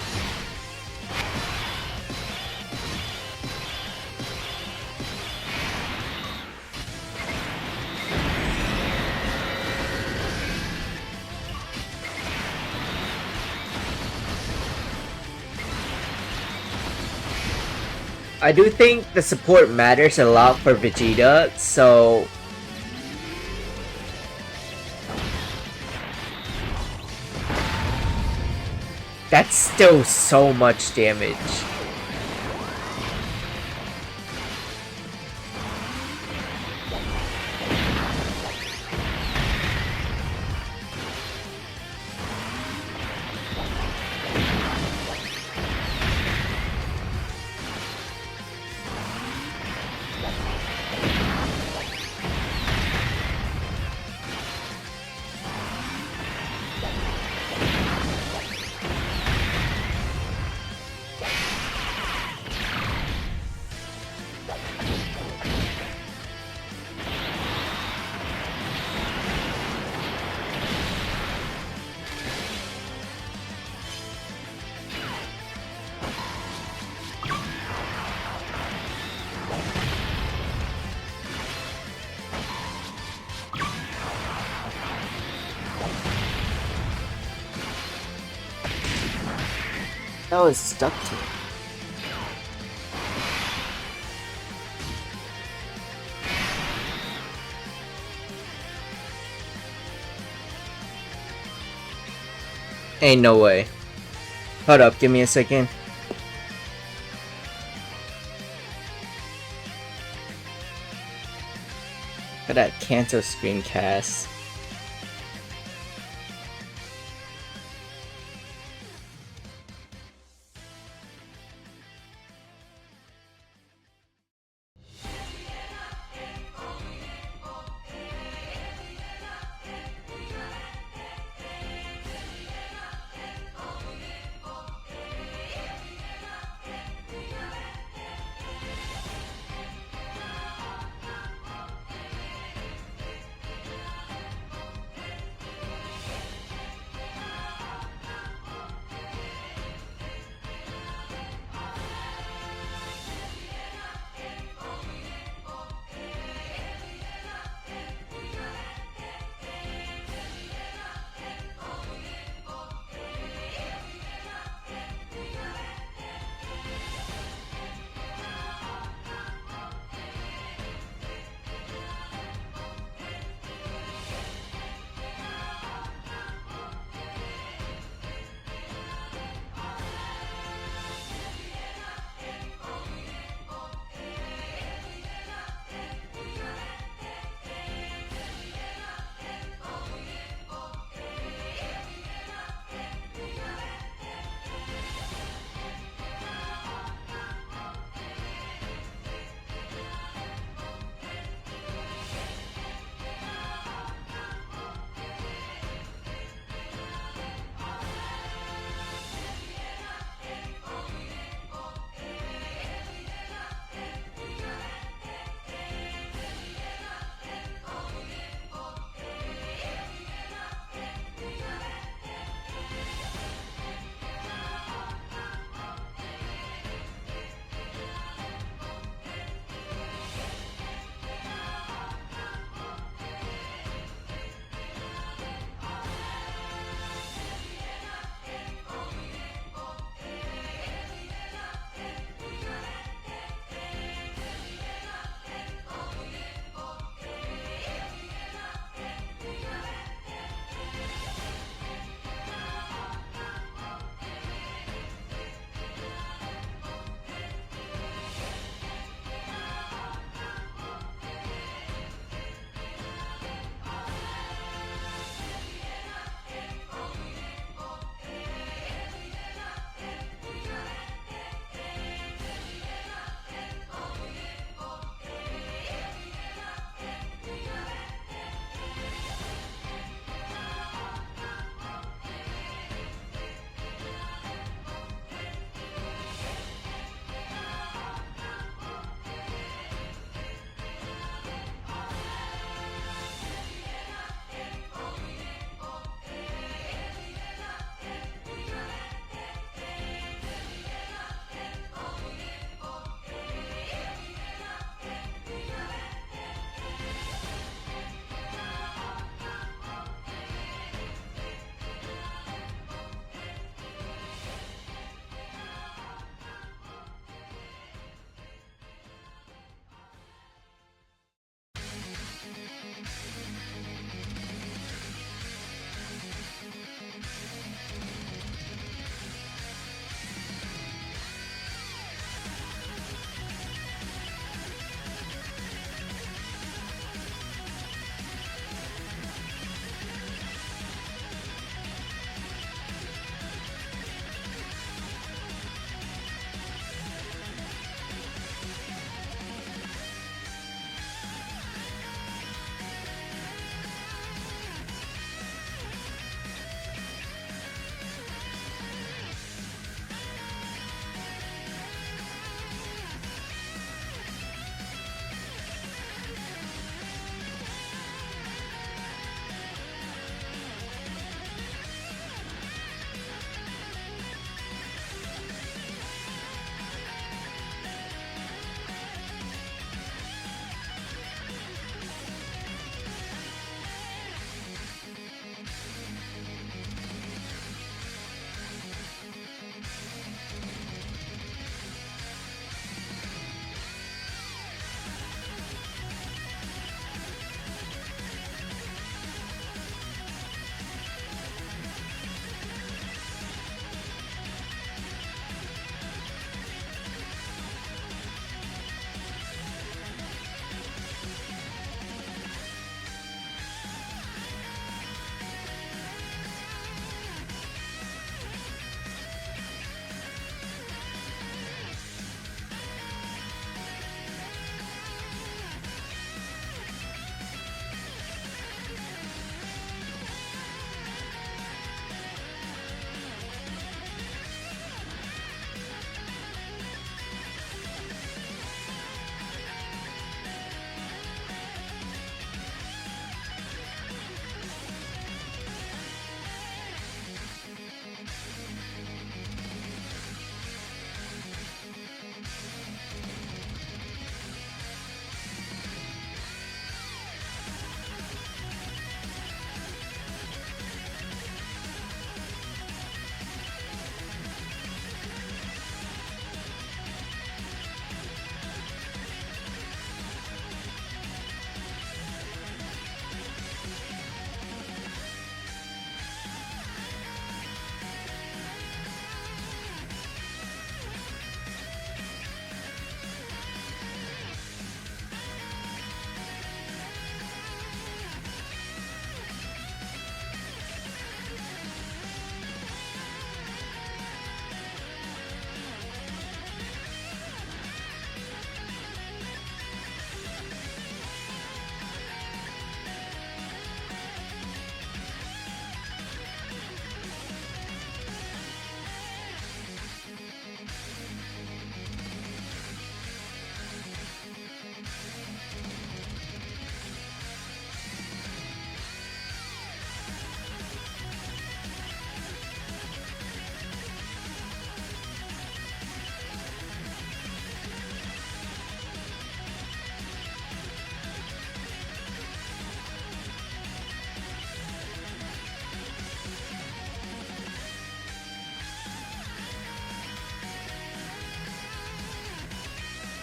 I do think the support matters a lot for Vegeta, so that's still so much damage. That was stuck to it. Ain't no way. Hold up, give me a second. Look at that Kanto screencast.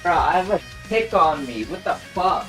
Bro, I have a tick on me. What the fuck?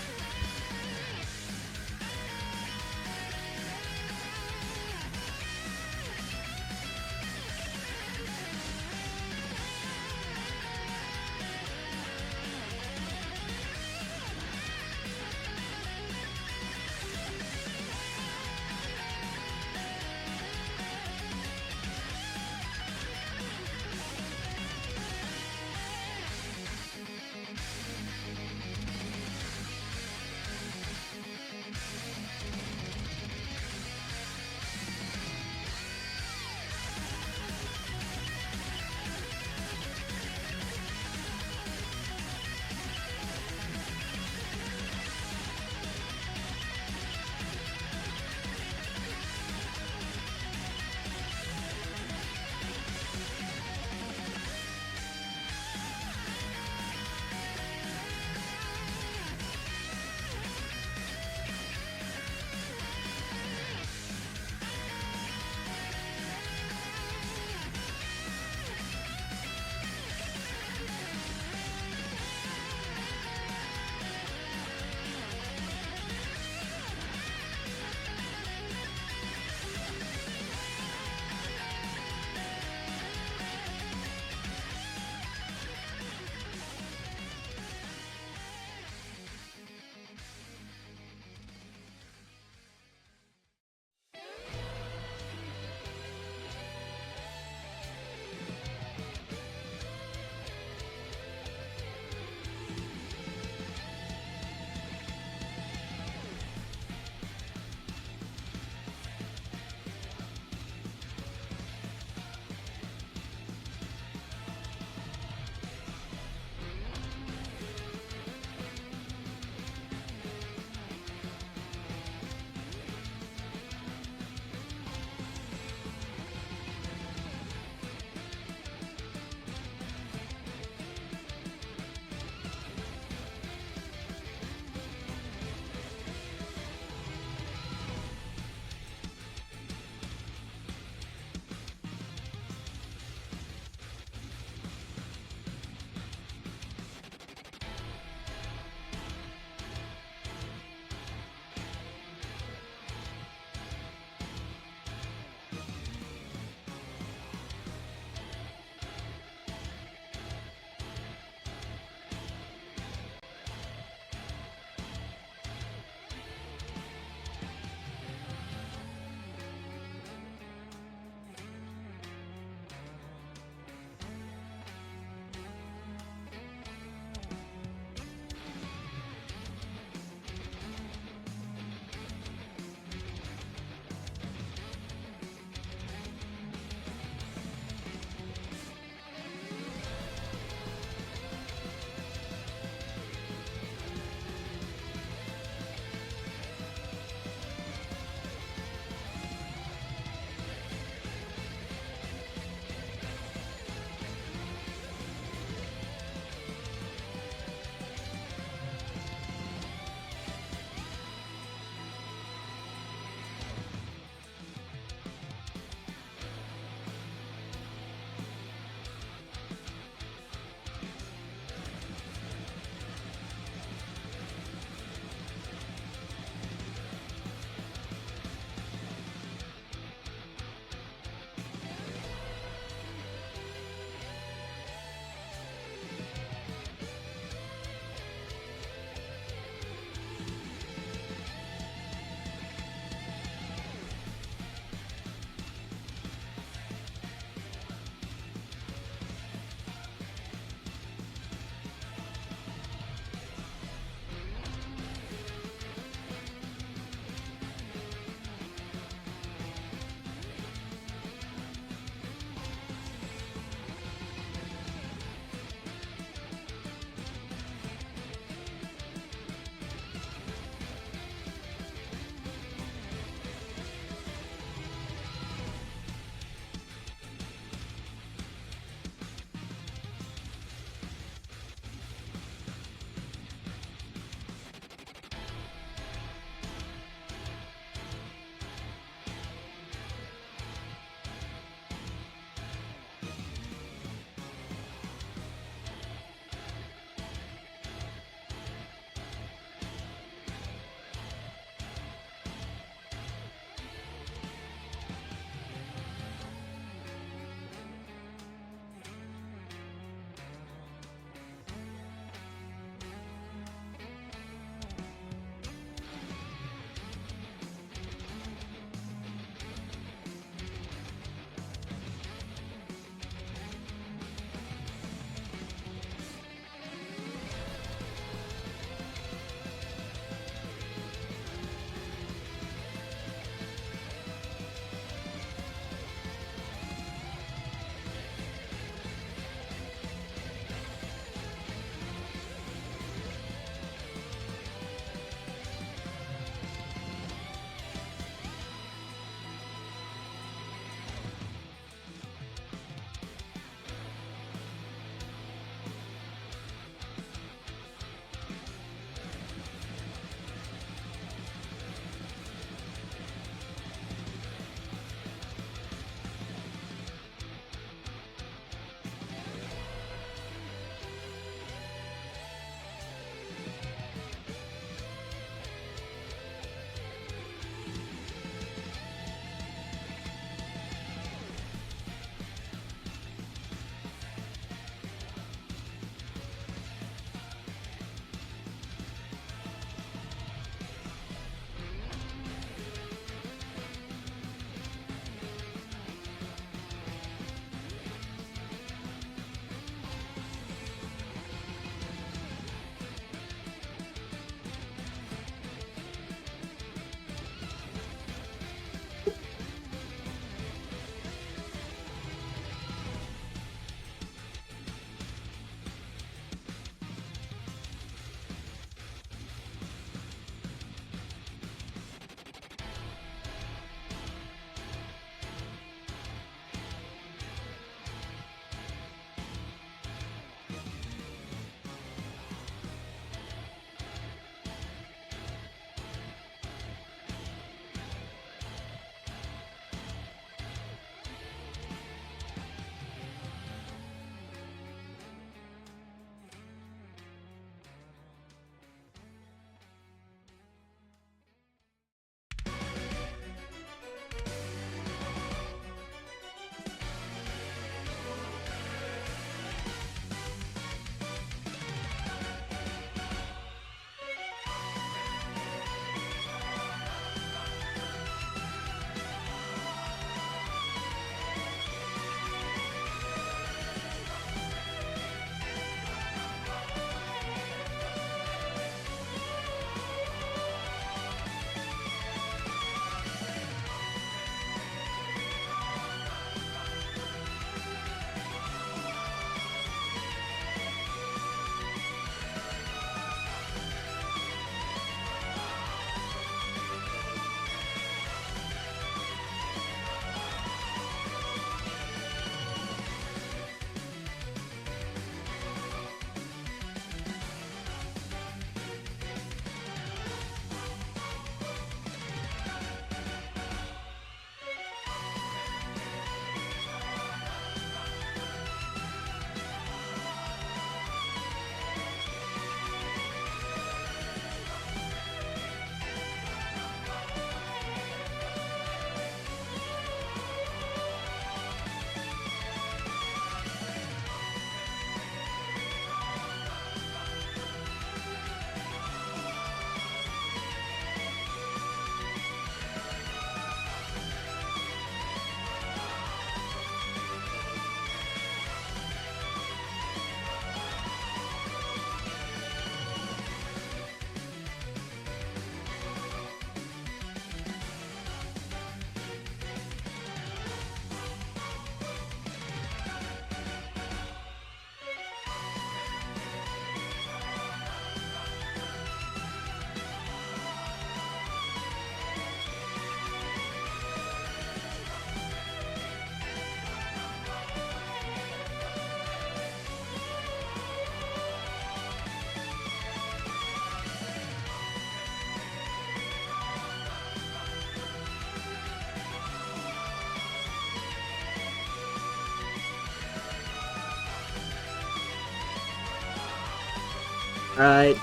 Alright,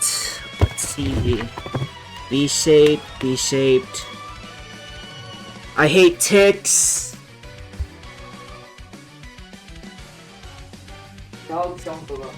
let's see. V-shaped, V-shaped. I hate ticks! Dogs don't belong.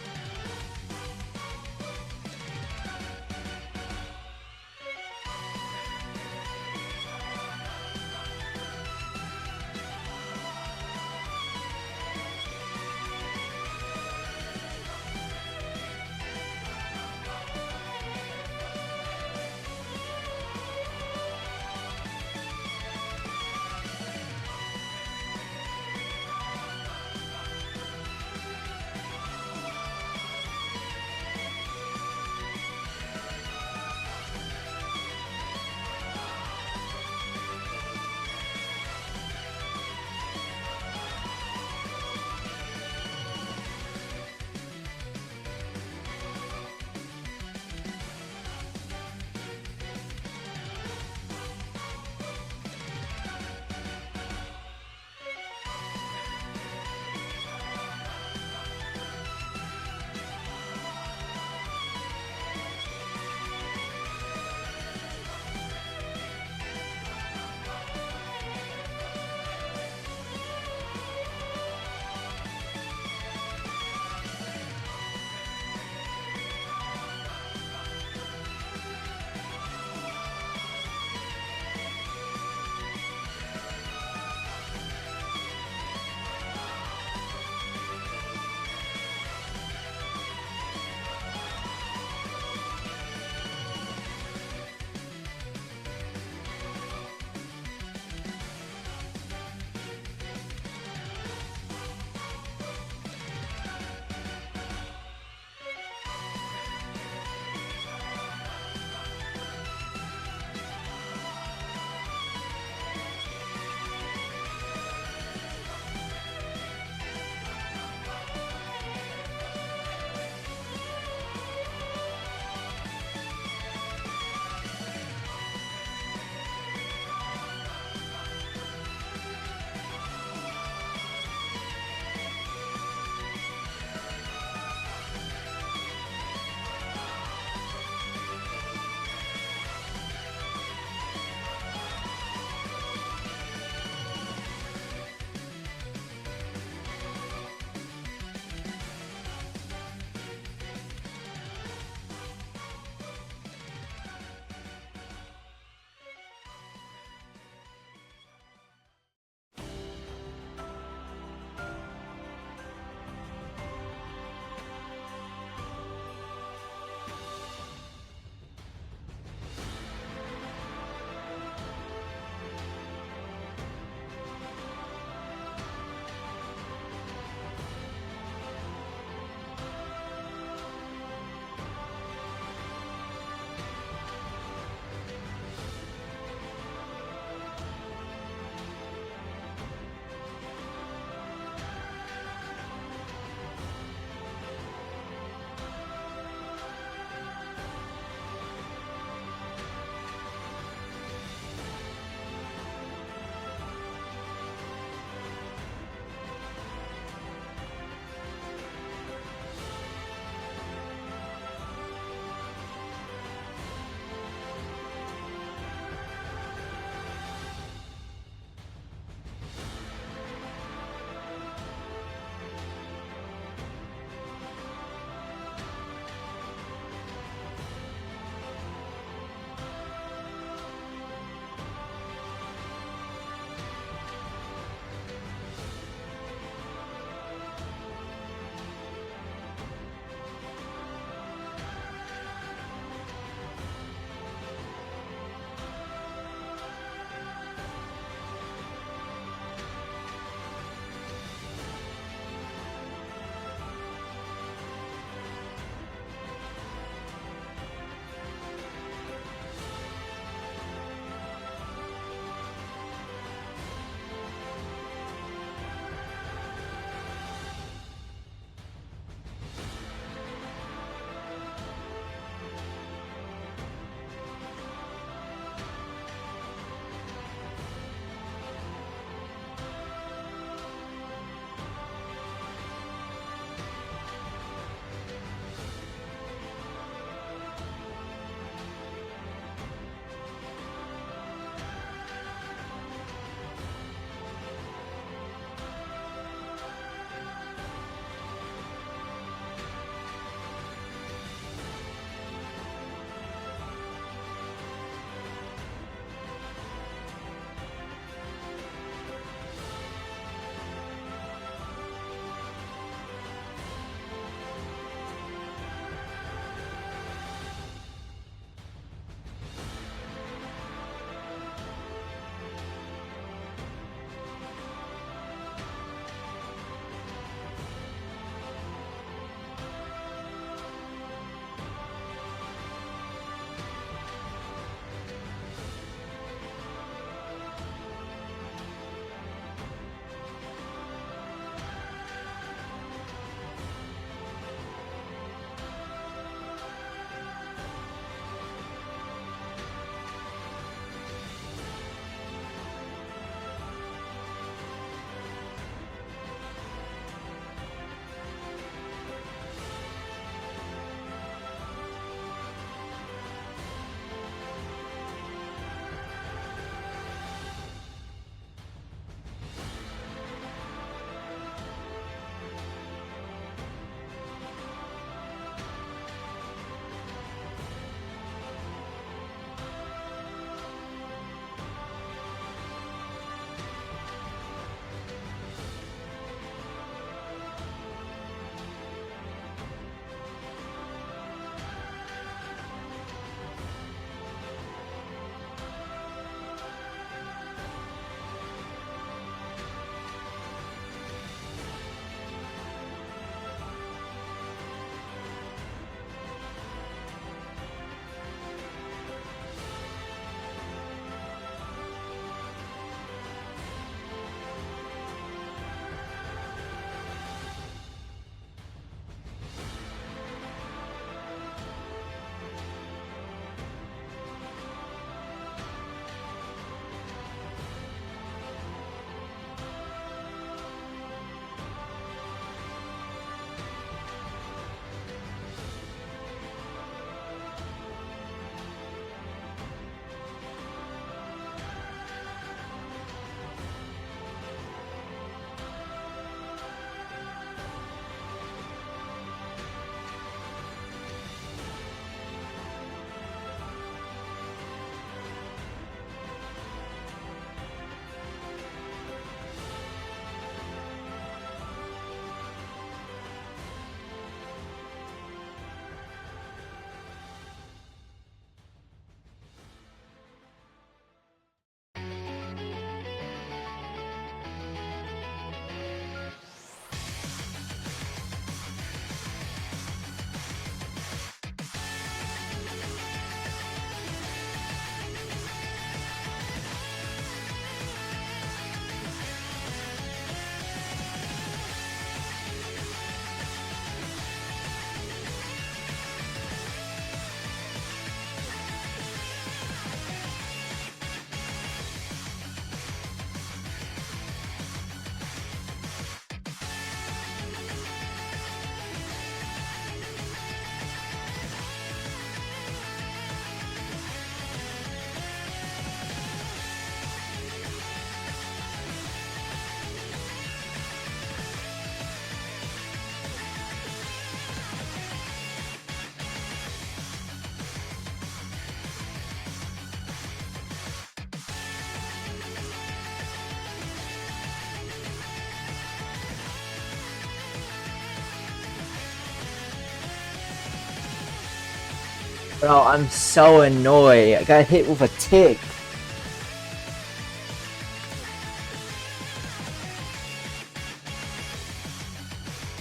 Bro, I'm so annoyed. I got hit with a tick.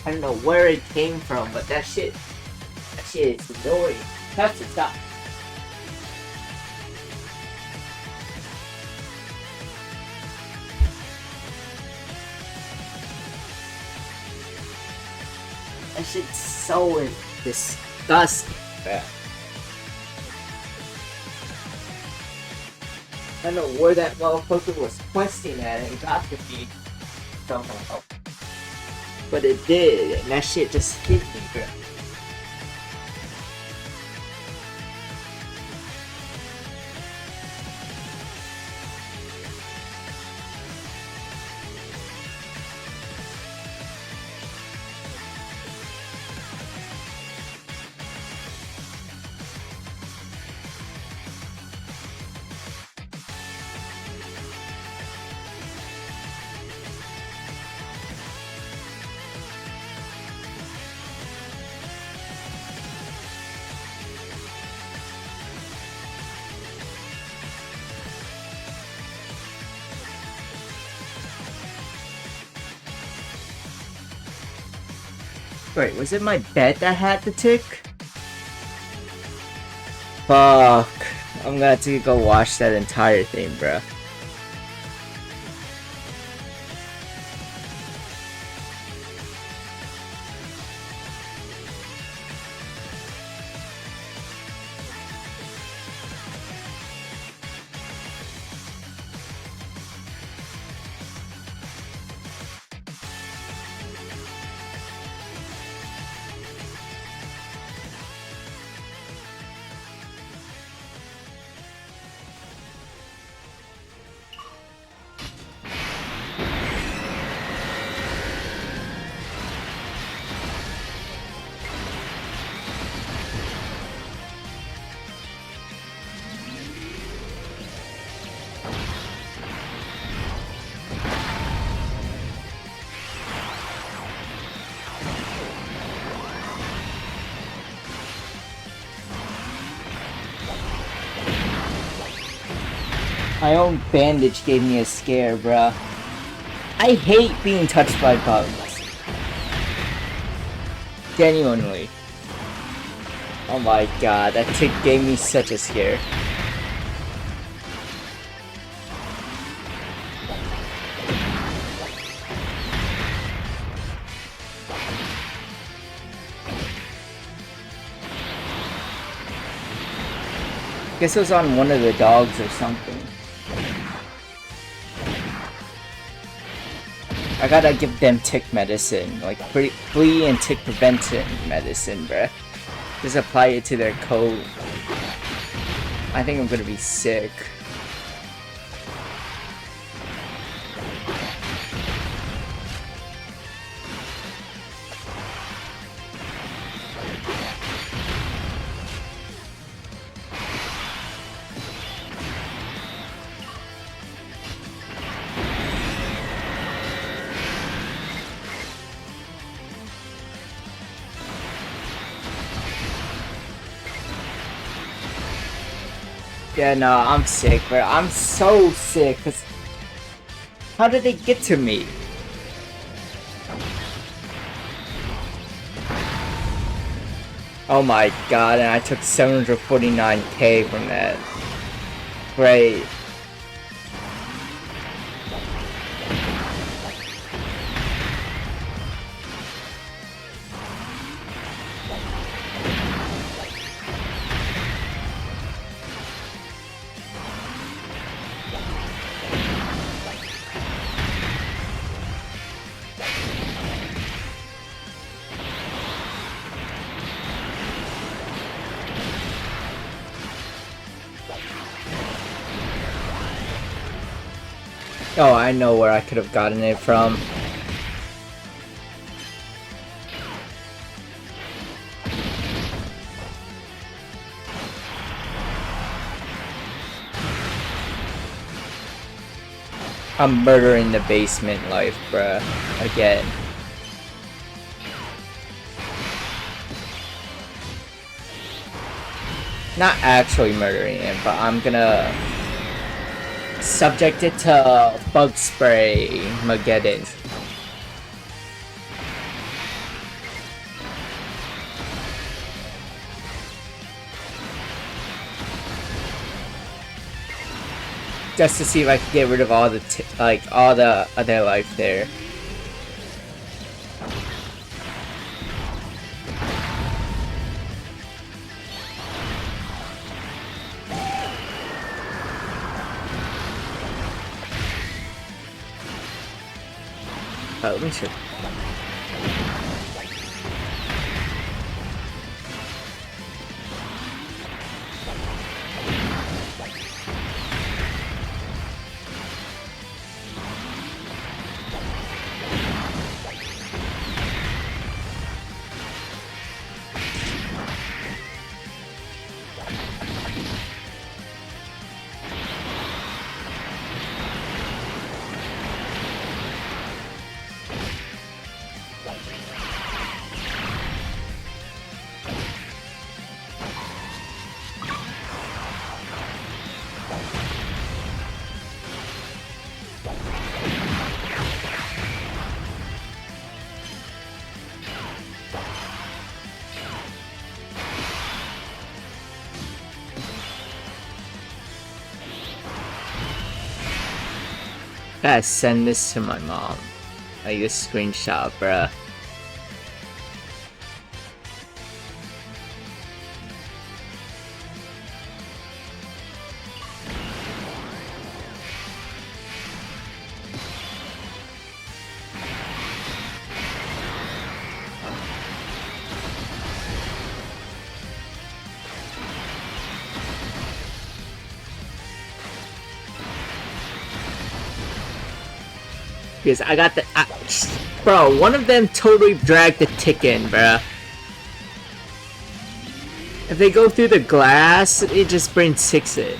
I don't know where it came from, but that shit is annoying. Have to stop. That shit's so disgusting, man. I don't know where that motherfucker was questing at and got to me somehow. But it did, and that shit just hit me, bro. Wait, was it my bed that had the tick? Fuck. I'm gonna have to go watch that entire thing, bro. My own bandage gave me a scare, bruh. I hate being touched by bugs. Genuinely. Oh my god, that tick gave me such a scare. Guess it was on one of the dogs or something. I gotta give them tick medicine, like flea and tick prevention medicine, bruh. Just apply it to their coat. I think I'm gonna be sick. Yeah, no, I'm sick, bro. I'm so sick, cause how did they get to me? Oh my god, and I took 749k from that. Great. Oh, I know where I could have gotten it from. I'm murdering the basement life, bruh. Again. Not actually murdering it, but I'm gonna subject it to bug spray Mageddon. Just to see if I can get rid of all the all the other life there. Let me check. Gotta send this to my mom. Like this screenshot, bruh. Because I got the... bro, one of them totally dragged the tick in, bruh. If they go through the glass, it just brings 6 in.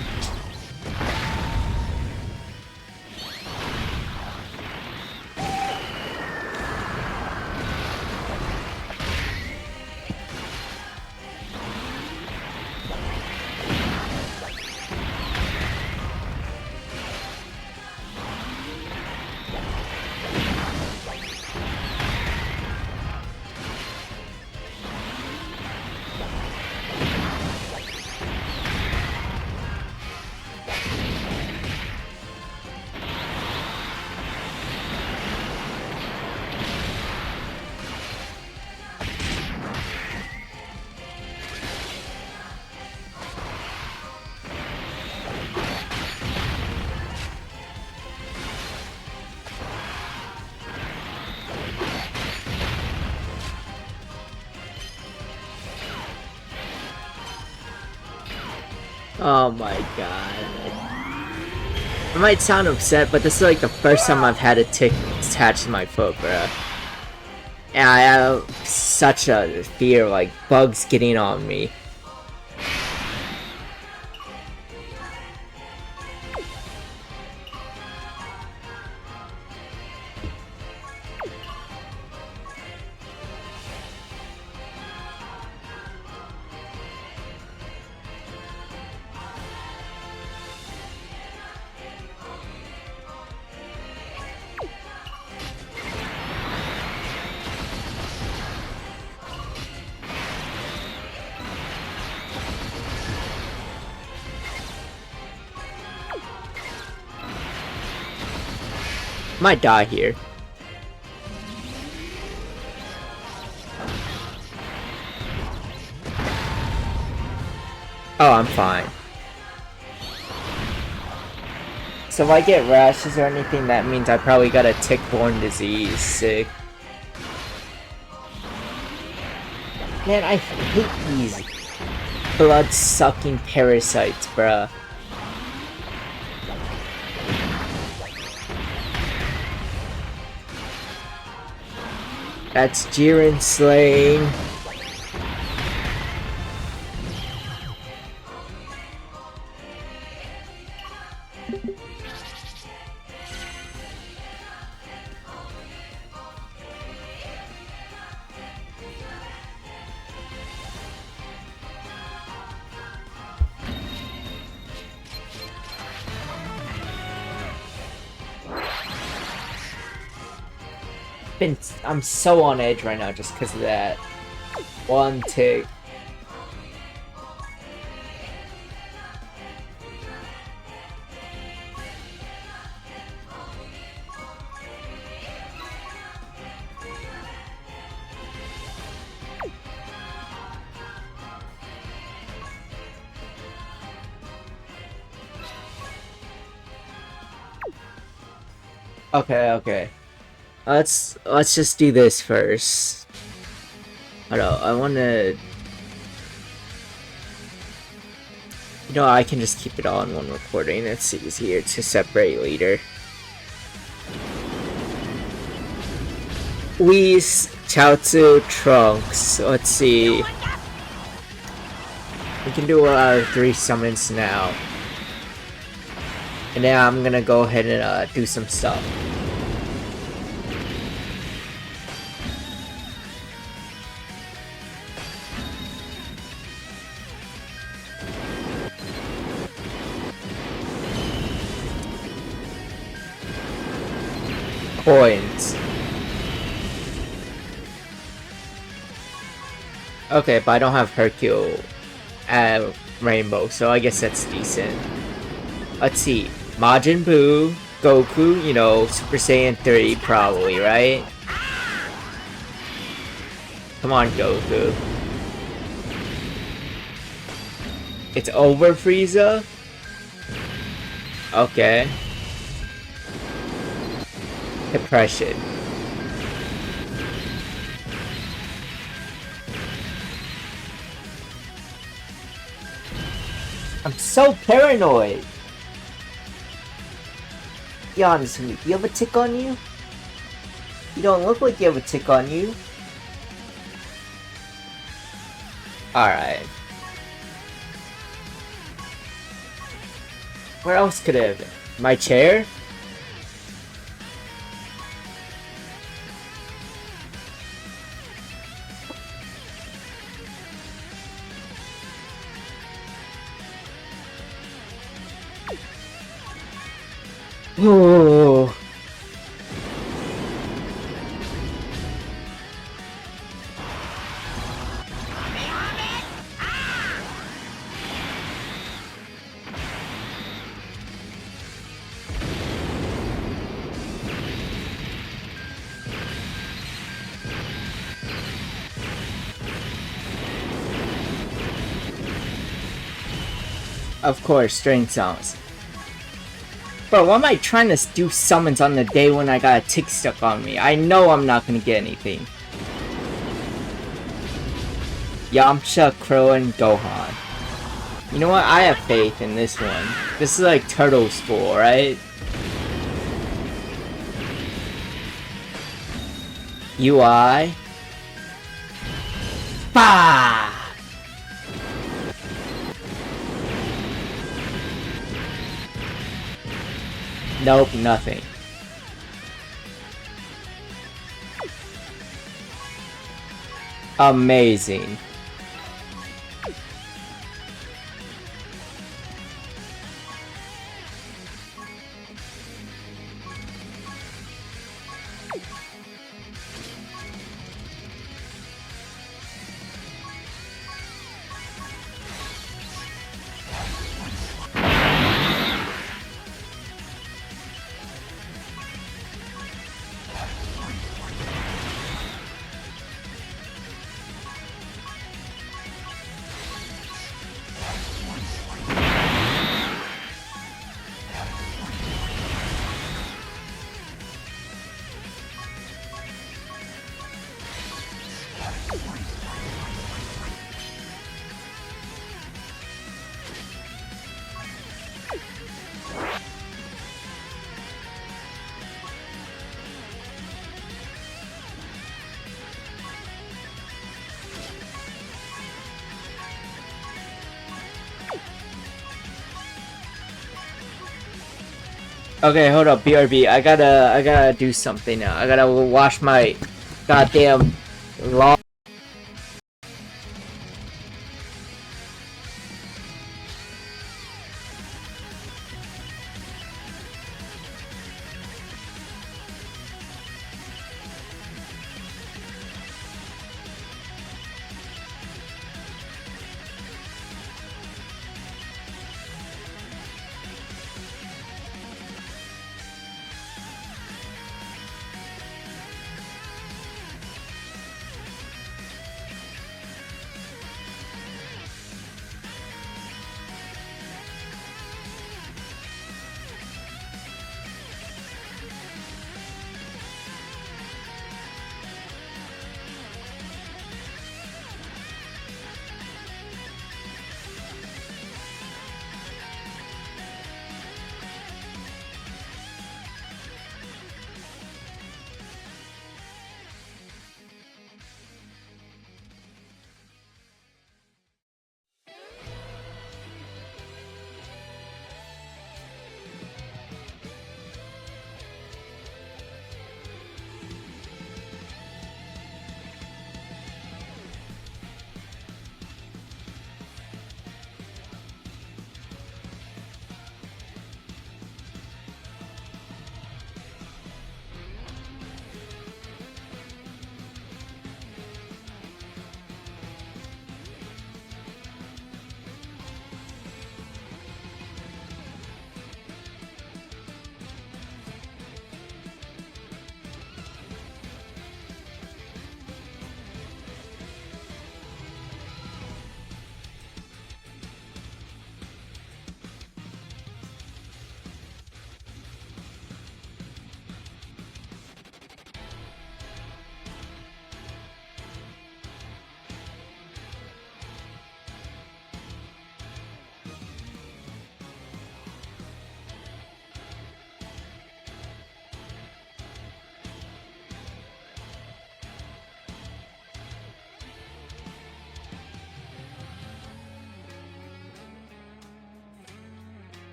Oh my god. I might sound upset, but this is like the first time I've had a tick attached to my foot, bruh. And I have such a fear of like bugs getting on me. Might die here. Oh, I'm fine. So if I get rashes or anything, that means I probably got a tick-borne disease. Sick. Man, I hate these blood-sucking parasites, bruh. That's Jiren slaying. I'm so on edge right now just because of that one tick. Okay. Let's just do this first. Hold on, I wanna... You know, I can just keep it all in one recording. It's easier to separate later. Whis, Chaozu, Trunks. Let's see. We can do our 3 summons now. And then I'm gonna go ahead and do some stuff. Coins. Okay, but I don't have Hercule at Rainbow, so I guess that's decent. Let's see. Majin Buu, Goku, you know, Super Saiyan 3 probably, right? Come on, Goku. It's over, Frieza? Okay. Depression. I'm so paranoid. Be honest with me, do you have a tick on you? You don't look like you have a tick on you. Alright. Where else could it have been? My chair? Oh. Of course, strange sounds. Bro, why am I trying to do summons on the day when I got a tick stuck on me? I know I'm not gonna get anything. Yamcha, Crow, and Gohan. You know what? I have faith in this one. This is like Turtle School, right? UI. Bah! Nope, nothing. Amazing. Okay, hold up, BRB. I gotta do something now. I gotta wash my goddamn law.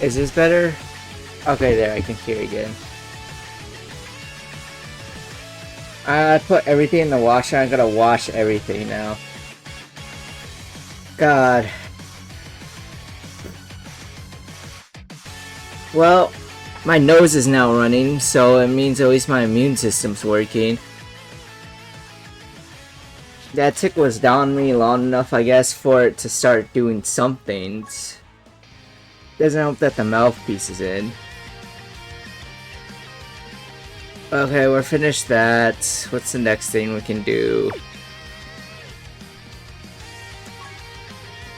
Is this better? Okay, there, I can hear again. I put everything in the washer. I gotta wash everything now. God. Well, my nose is now running, so it means at least my immune system's working. That tick was down me long enough, I guess, for it to start doing something. Doesn't help that the mouthpiece is in. Okay, we're finished that. What's the next thing we can do?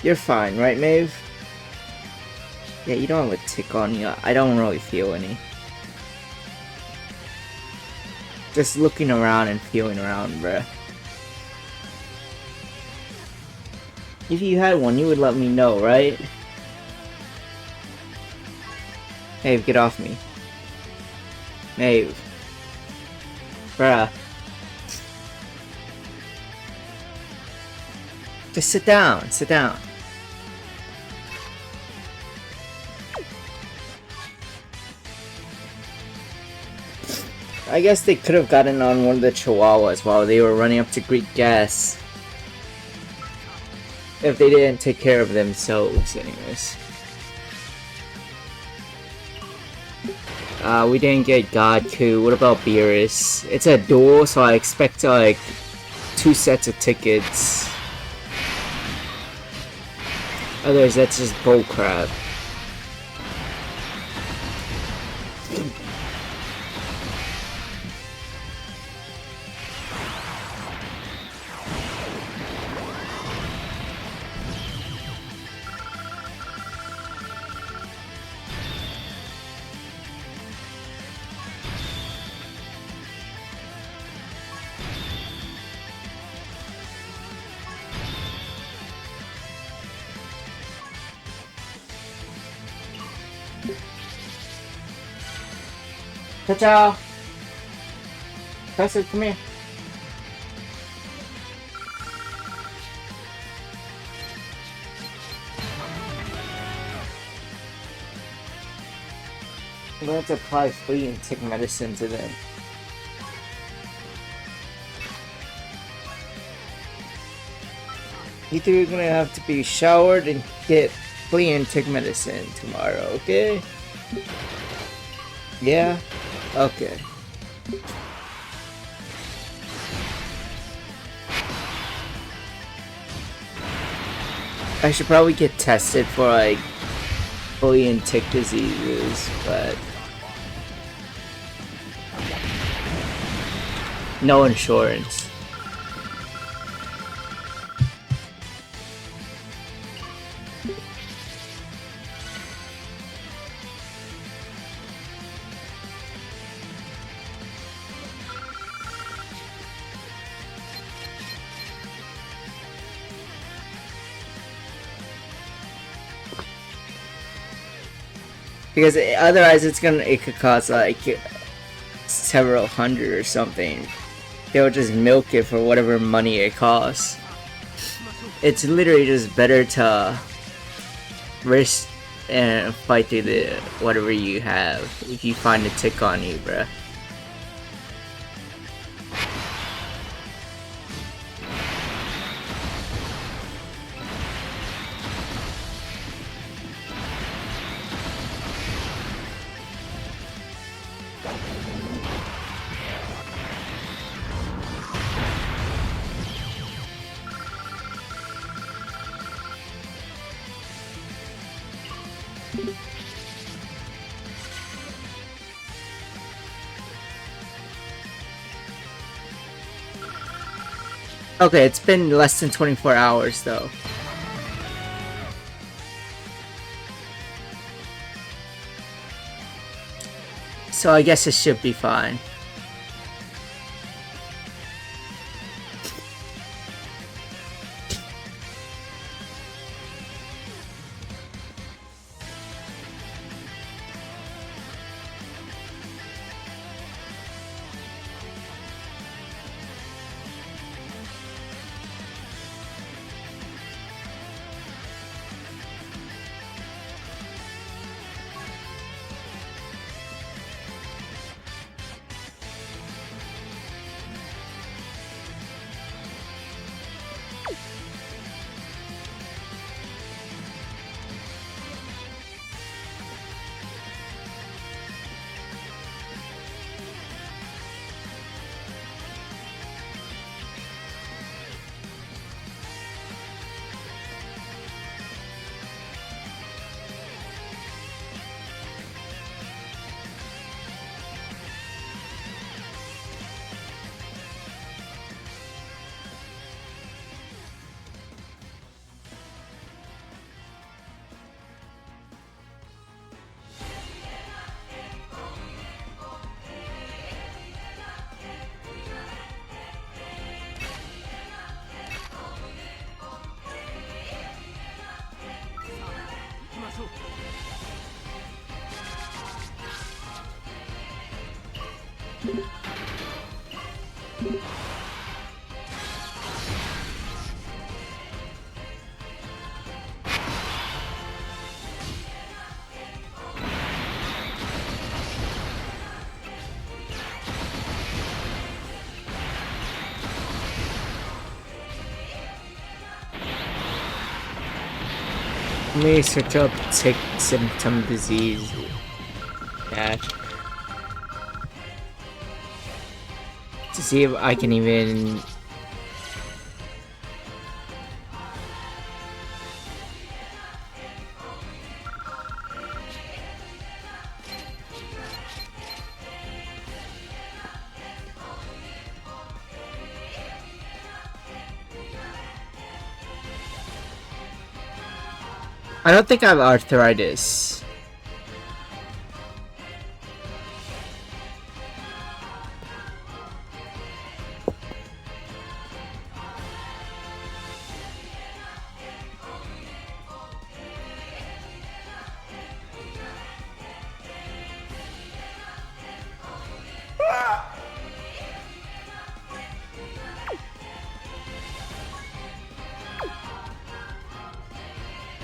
You're fine, right, Maeve? Yeah, you don't have a tick on you. I don't really feel any. Just looking around and feeling around, bruh. If you had one, you would let me know, right? Maeve, get off me. Maeve. Bruh. Just sit down, sit down. I guess they could have gotten on one of the chihuahuas while they were running up to greet guests. If they didn't take care of themselves, anyways. We didn't get Godku. What about Beerus? It's a duel, so I expect like 2 sets of tickets. Otherwise, that's just bullcrap. Ciao. Cussy, come here. I'm going to apply flea and tick medicine to them. You two are gonna have to be showered and get flea and tick medicine tomorrow, okay? Yeah? Okay. I should probably get tested for like flea and tick diseases, but no insurance. Because otherwise it could cost like several hundred or something. They'll just milk it for whatever money it costs. It's literally just better to risk and fight through the whatever you have if you find a tick on you, bruh. Okay, it's been less than 24 hours though. So I guess it should be fine. Let me search up tick symptom disease. Dash. To see if I can even. I don't think I have arthritis.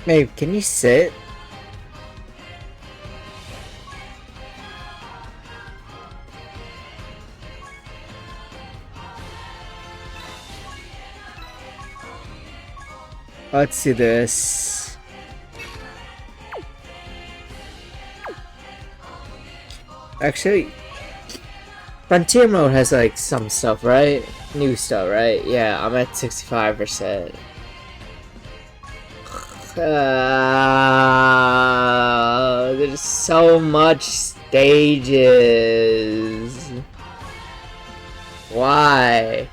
Babe, can you sit? Let's do this. Actually, Frontier mode has like some stuff, right? New stuff, right? Yeah, I'm at 65%. There's so much stages. Why?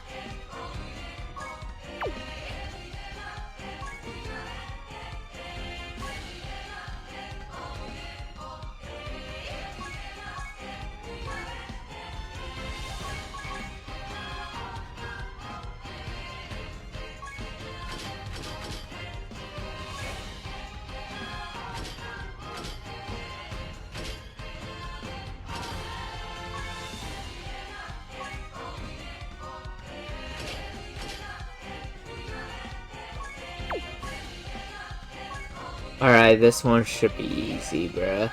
Alright, this one should be easy, bruh.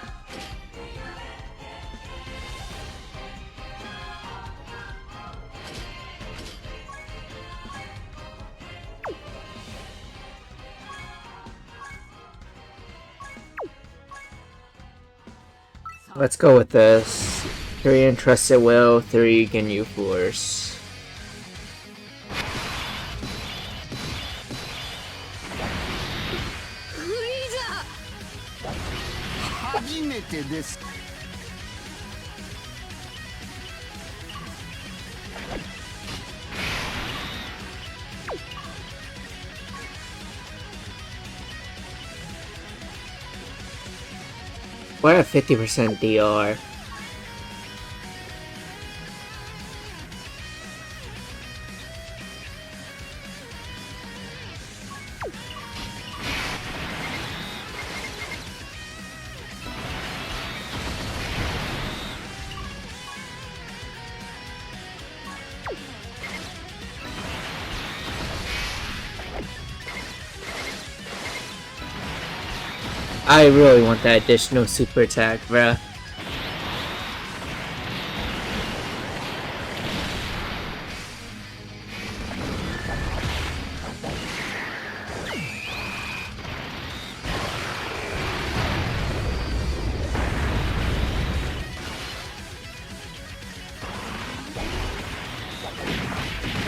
Let's go with this. 3 Entrusted Will, 3 Ginyu Force. This. We're at 50% DR. I really want that additional super attack, bruh.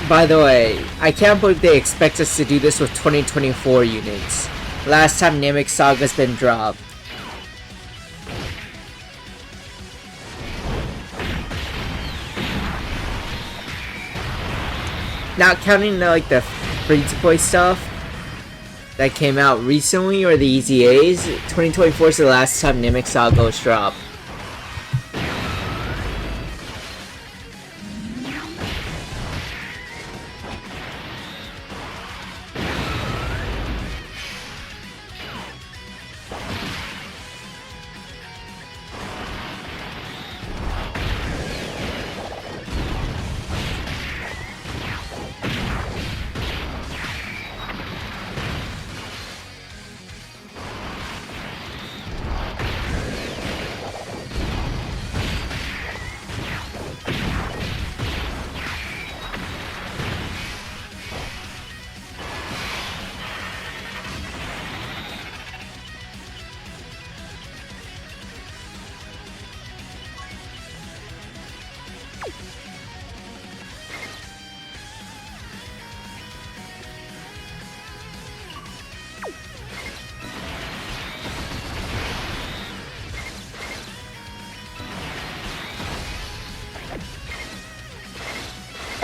By the way, I can't believe they expect us to do this with 2024 units. Last time Namek Saga's been dropped. Not counting the free-to-play stuff that came out recently or the EZAs, 2024 is the last time Namek Saga was dropped.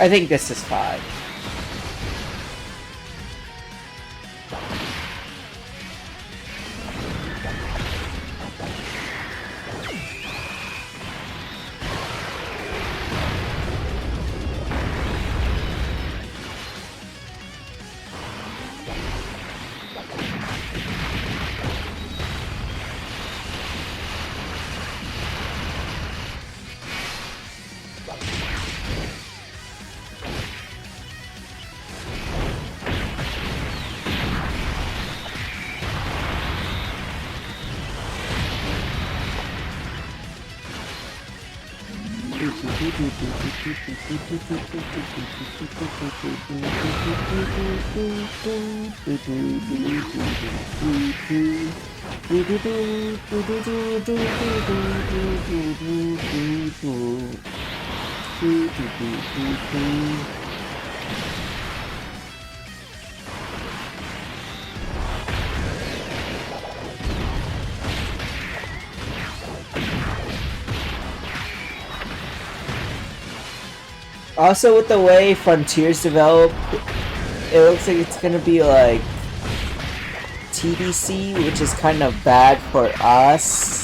I think this is fine. Also, with the way Frontiers develop, it looks like it's gonna be like TDC, which is kind of bad for us.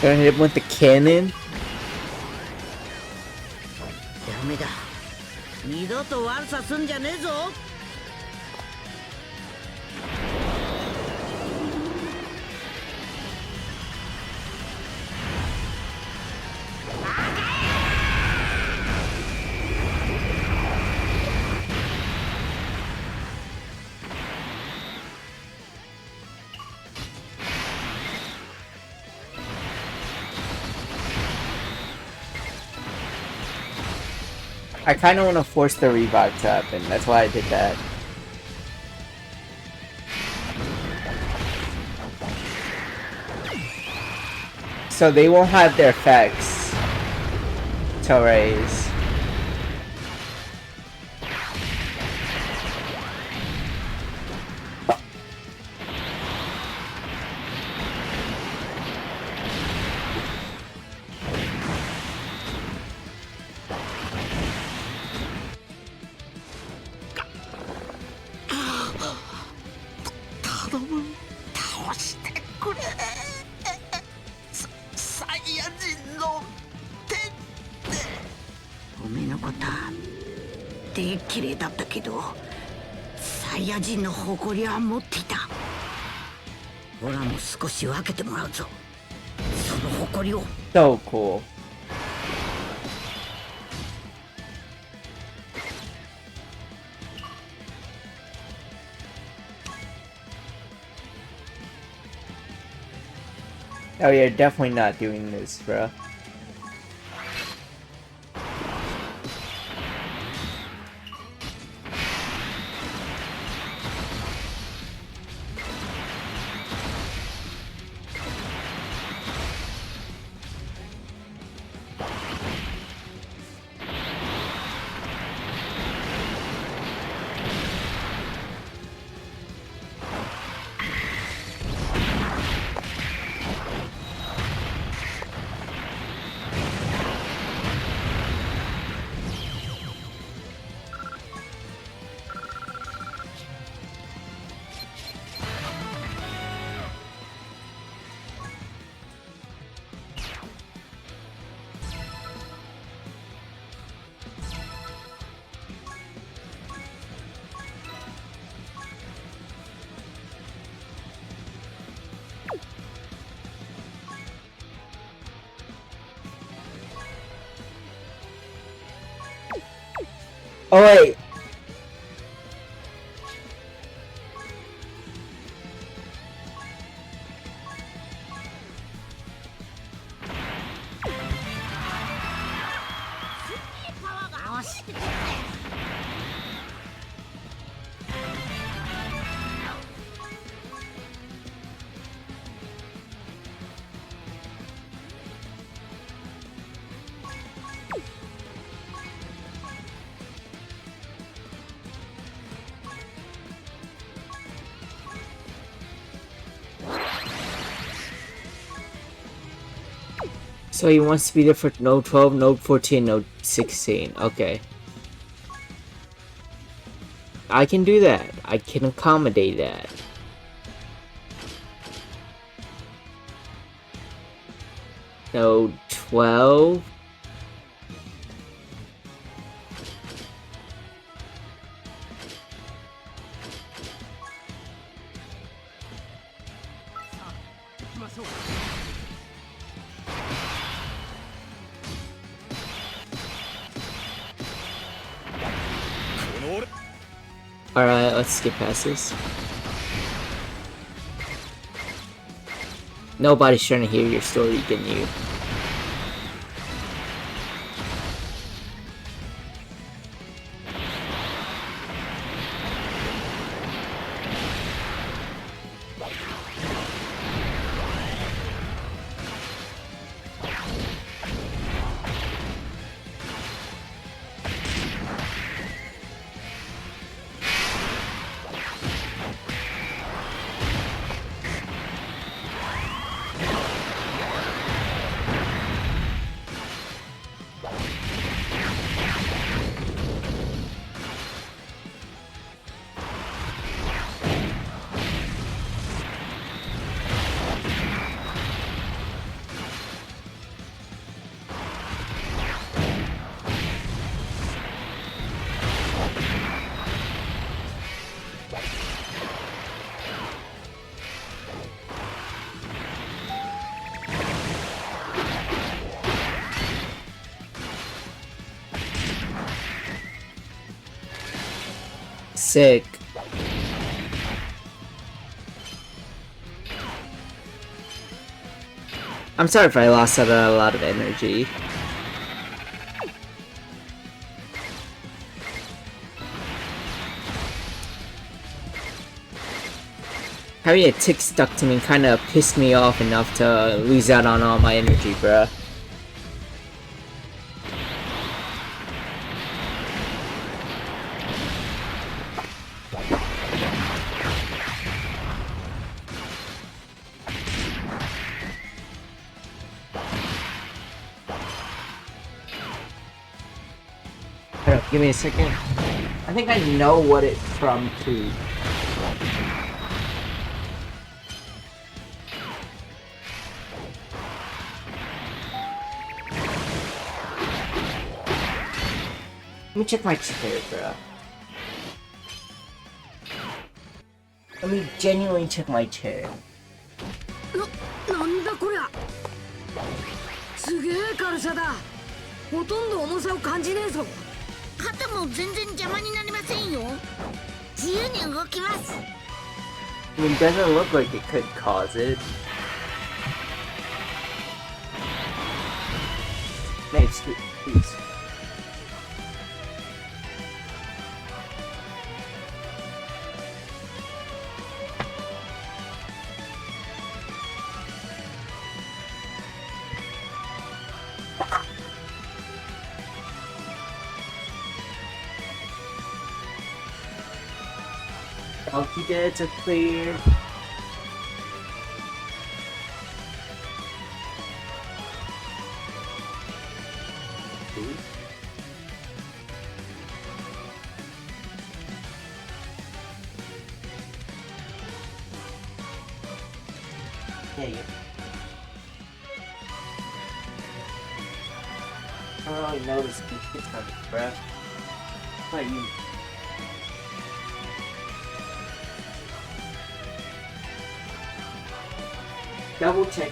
Gonna hit him with the cannon. ダメだ。二度と悪さすんじゃねえぞ。I kind of want to force the revive to happen. That's why I did that. So they won't have their effects to raise.誇りは持っていた。オラも少し分けてもらうぞ。その誇りを。So cool. Oh yeah, definitely not doing this, bro. Oh wait. So he wants to be there for Node 12, Node 14, Node 16. Okay. I can do that. I can accommodate that. Node 12. Alright, let's skip past this. Nobody's trying to hear your story, can you? Sick. I'm sorry if I lost out a lot of energy. Having a tick stuck to me kinda pissed me off enough to lose out on all my energy, bruh. Hold up, give me a second. I think I know what it's from too. Let me check my chair, bro. Let me genuinely check my chair. なんだこりゃすげえ軽さだほとんど重さを感じねえぞ肩も全然邪魔になりませんよ自由に動きます I mean, it doesn't look like it could cause it. Next, please. Donkey deads are clear. Yeah, yeah. I don't really notice it's coming, bruh. What about you? Double check.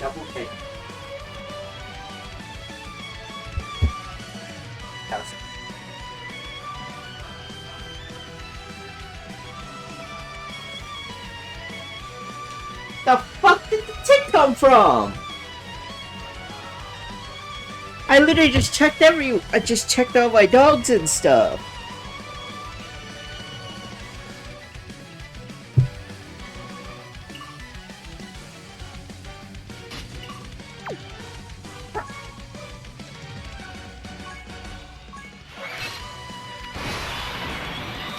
Double check. The fuck did the tick come from? I literally just checked I just checked all my dogs and stuff.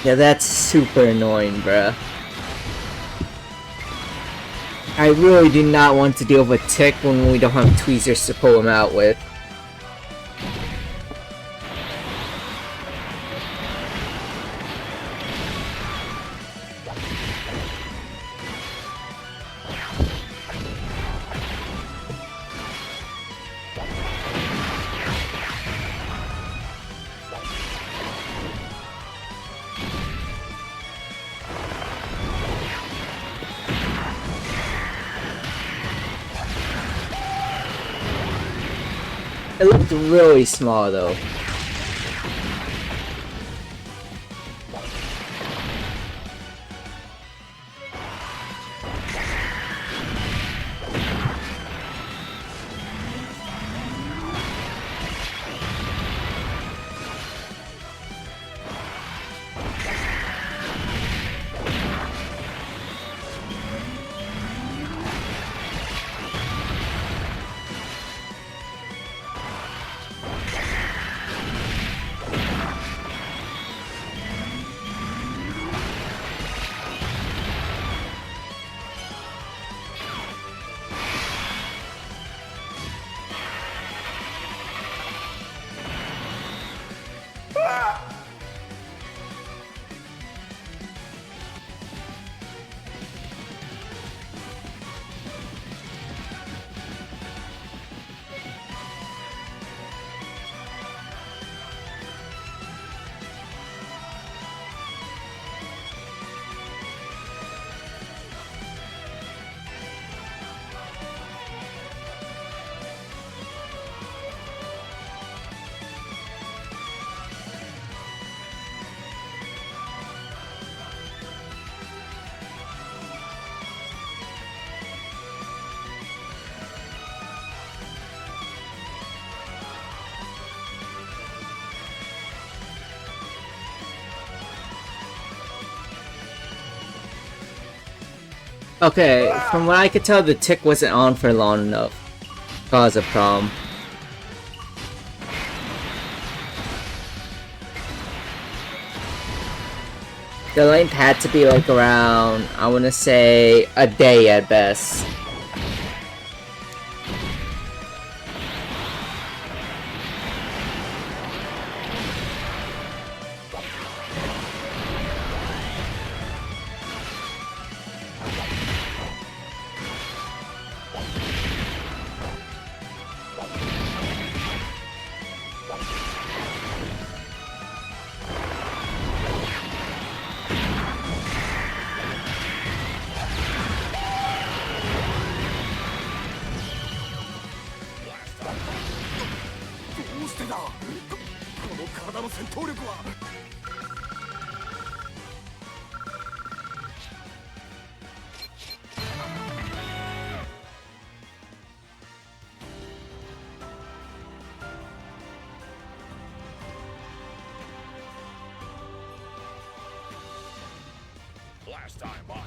Yeah, that's super annoying, bruh. I really do not want to deal with a tick when we don't have tweezers to pull him out with. It looked really small though. Okay, from what I could tell, the tick wasn't on for long enough to cause a problem. The length had to be like around, I want to say, a day at best. Last time on.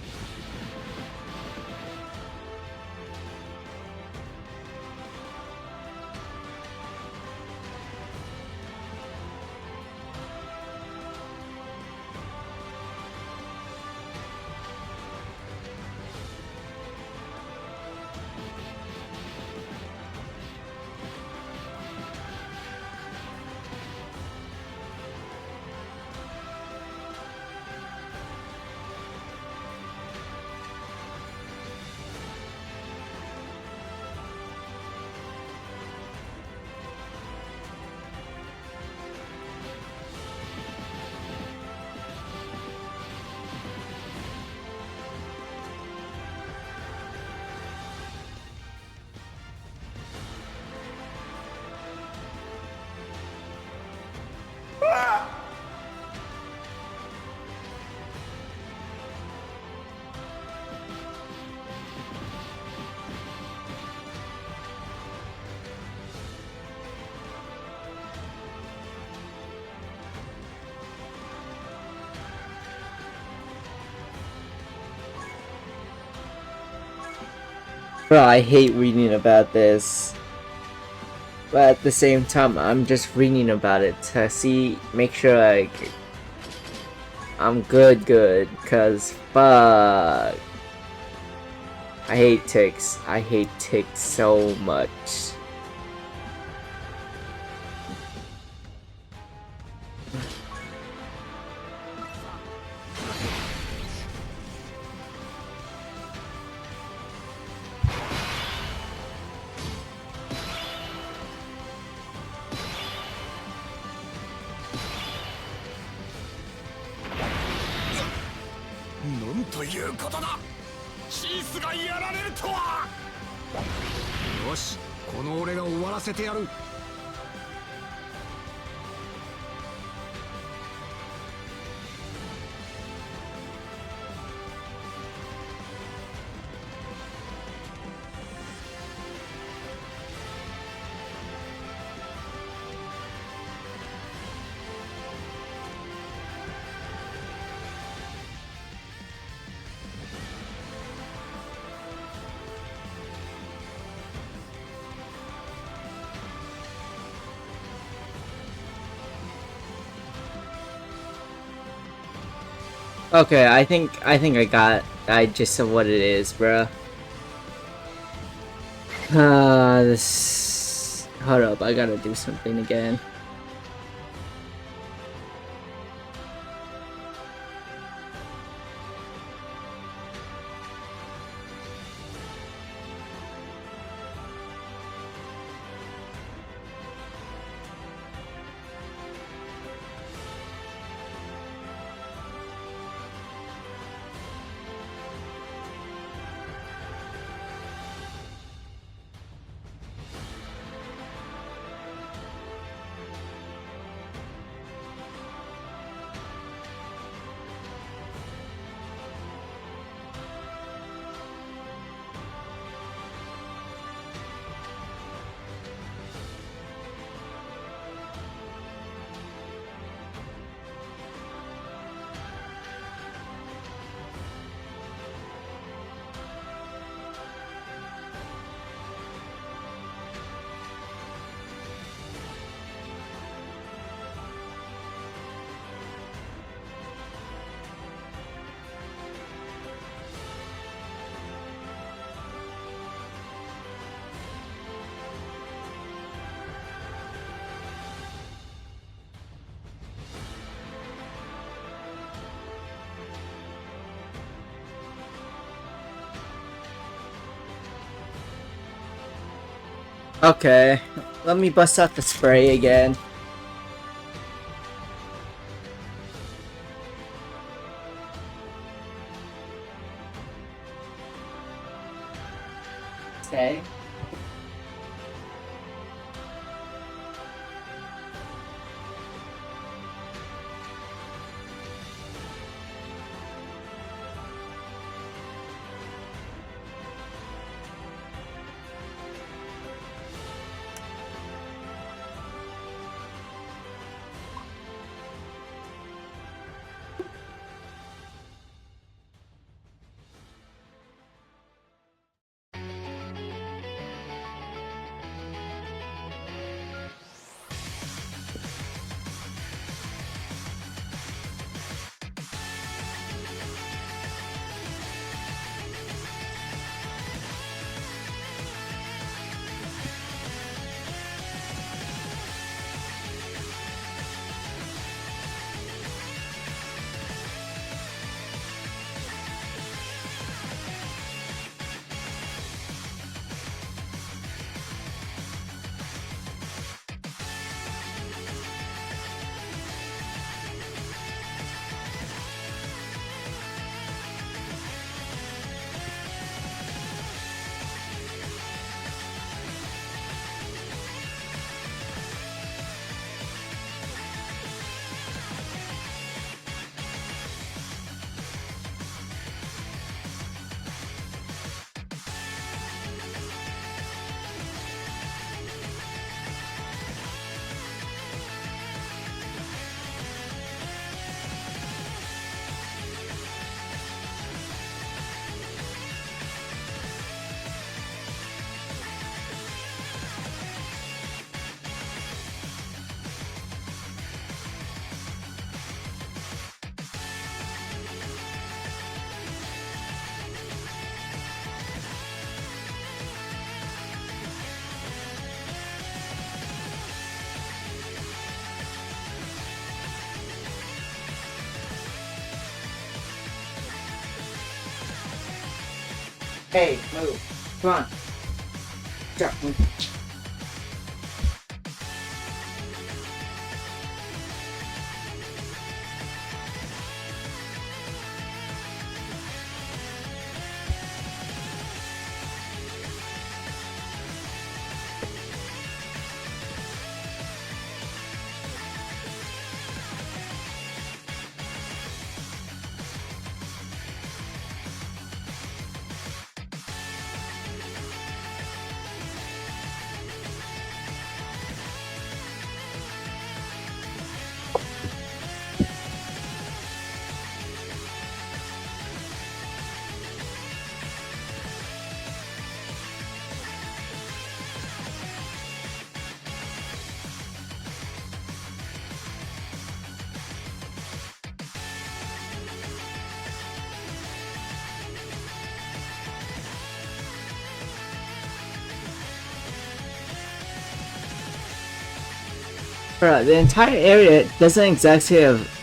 Bro, I hate reading about this. But at the same time, I'm just reading about it to make sure like I'm good, cause fuck. I hate ticks. I hate ticks so much.なんということだ。シースがやられるとは。よし、この俺が終わらせてやる。Okay, I think I got gist of what it is, bruh. This. Hold up, I gotta do something again. Okay, let me bust out the spray again. Okay. Hey, move. Come on. Jump. Bro, the entire area doesn't exactly have.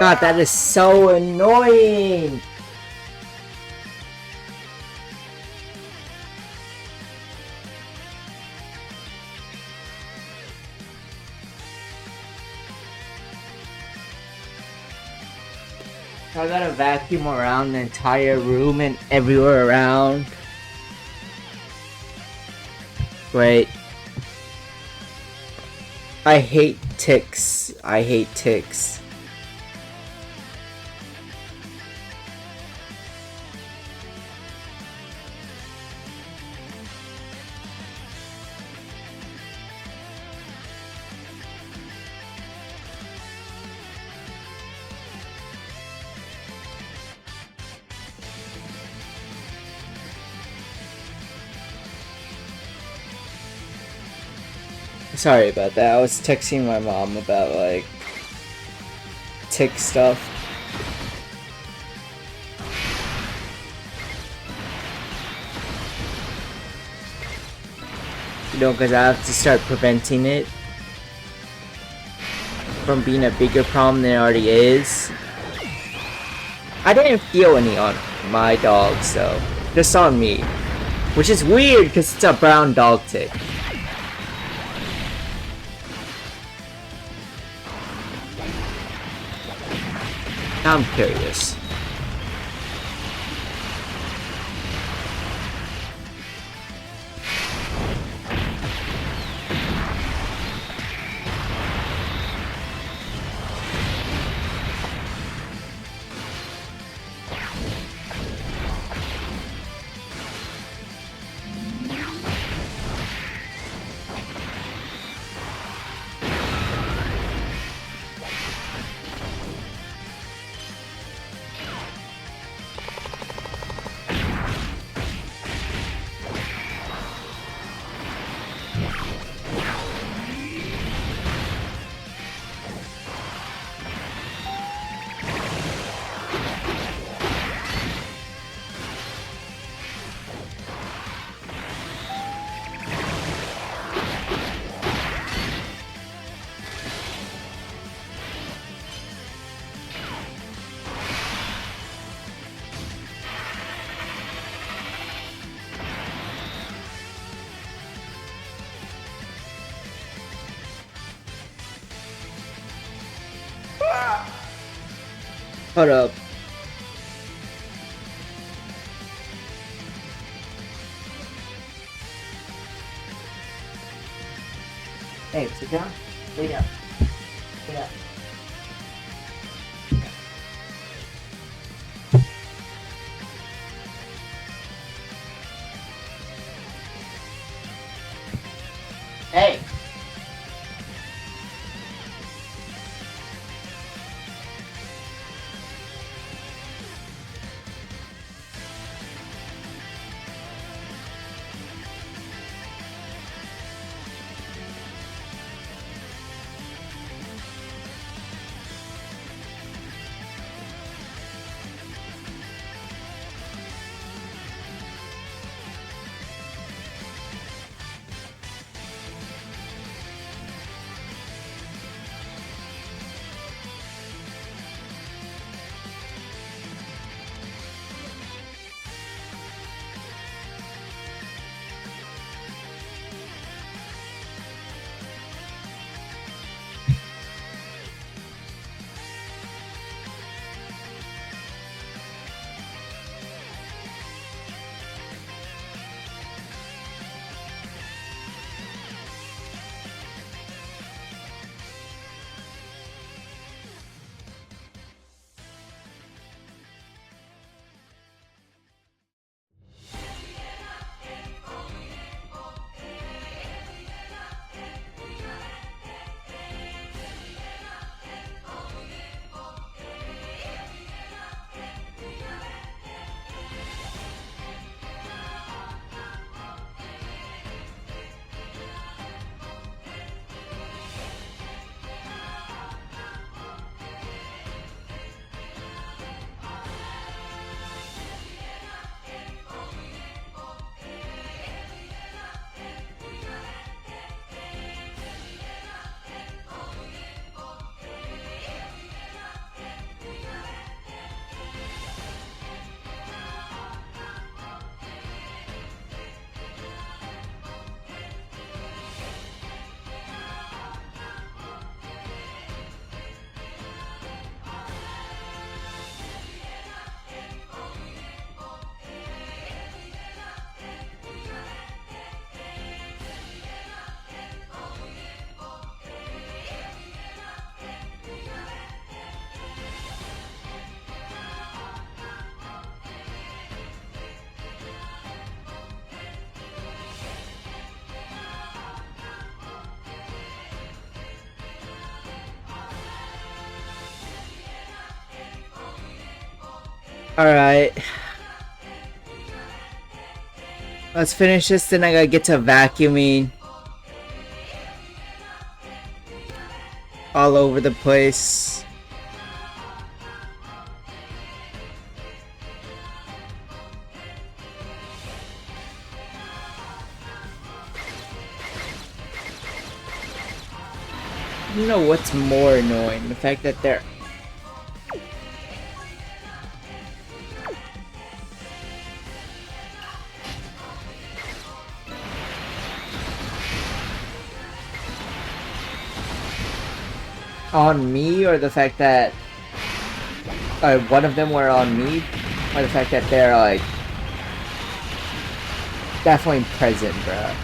God, that is so annoying! I gotta vacuum around the entire room and everywhere around. Wait. I hate ticks. I hate ticks. Sorry about that. I was texting my mom about like tick stuff. You know, because I have to start preventing it from being a bigger problem than it already is. I didn't feel any on my dog, so just on me. Which is weird because it's a brown dog tick. I'm curious. Hold up. Hey, sit down. Lay down. Lay down. Hey. Alright. Let's finish this, then I gotta get to vacuuming. All over the place. You know what's more annoying? The fact that they're... on me, or the fact that one of them were on me, or the fact that they're like definitely present, bruh.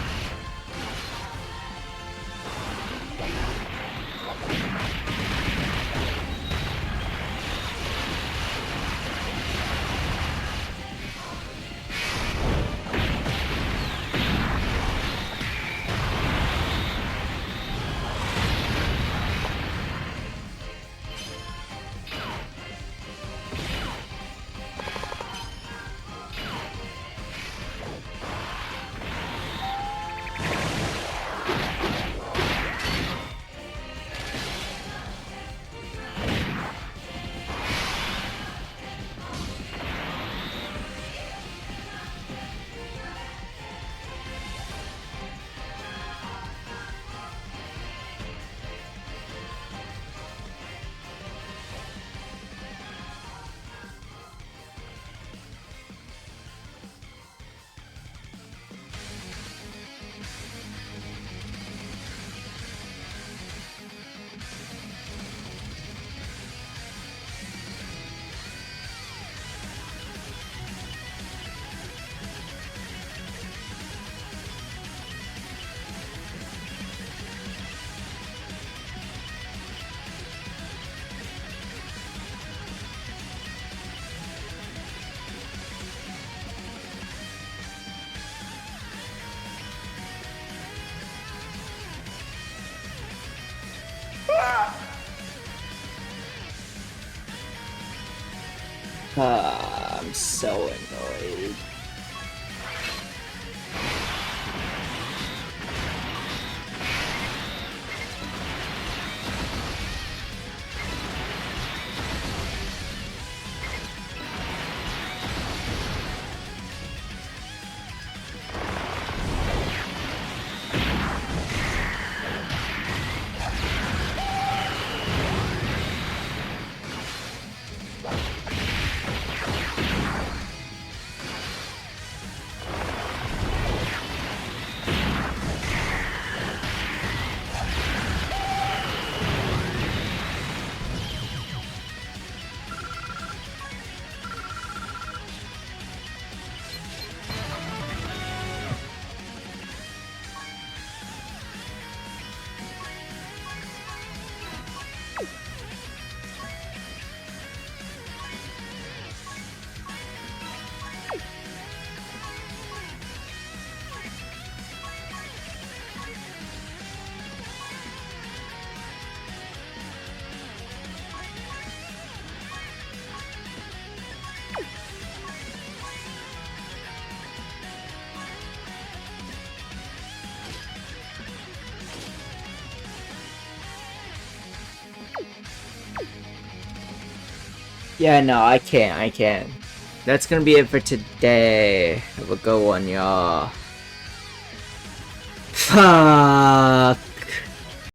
I'm so annoyed. Yeah, no, I can't. That's gonna be it for today. Have a good one, y'all. Fuck.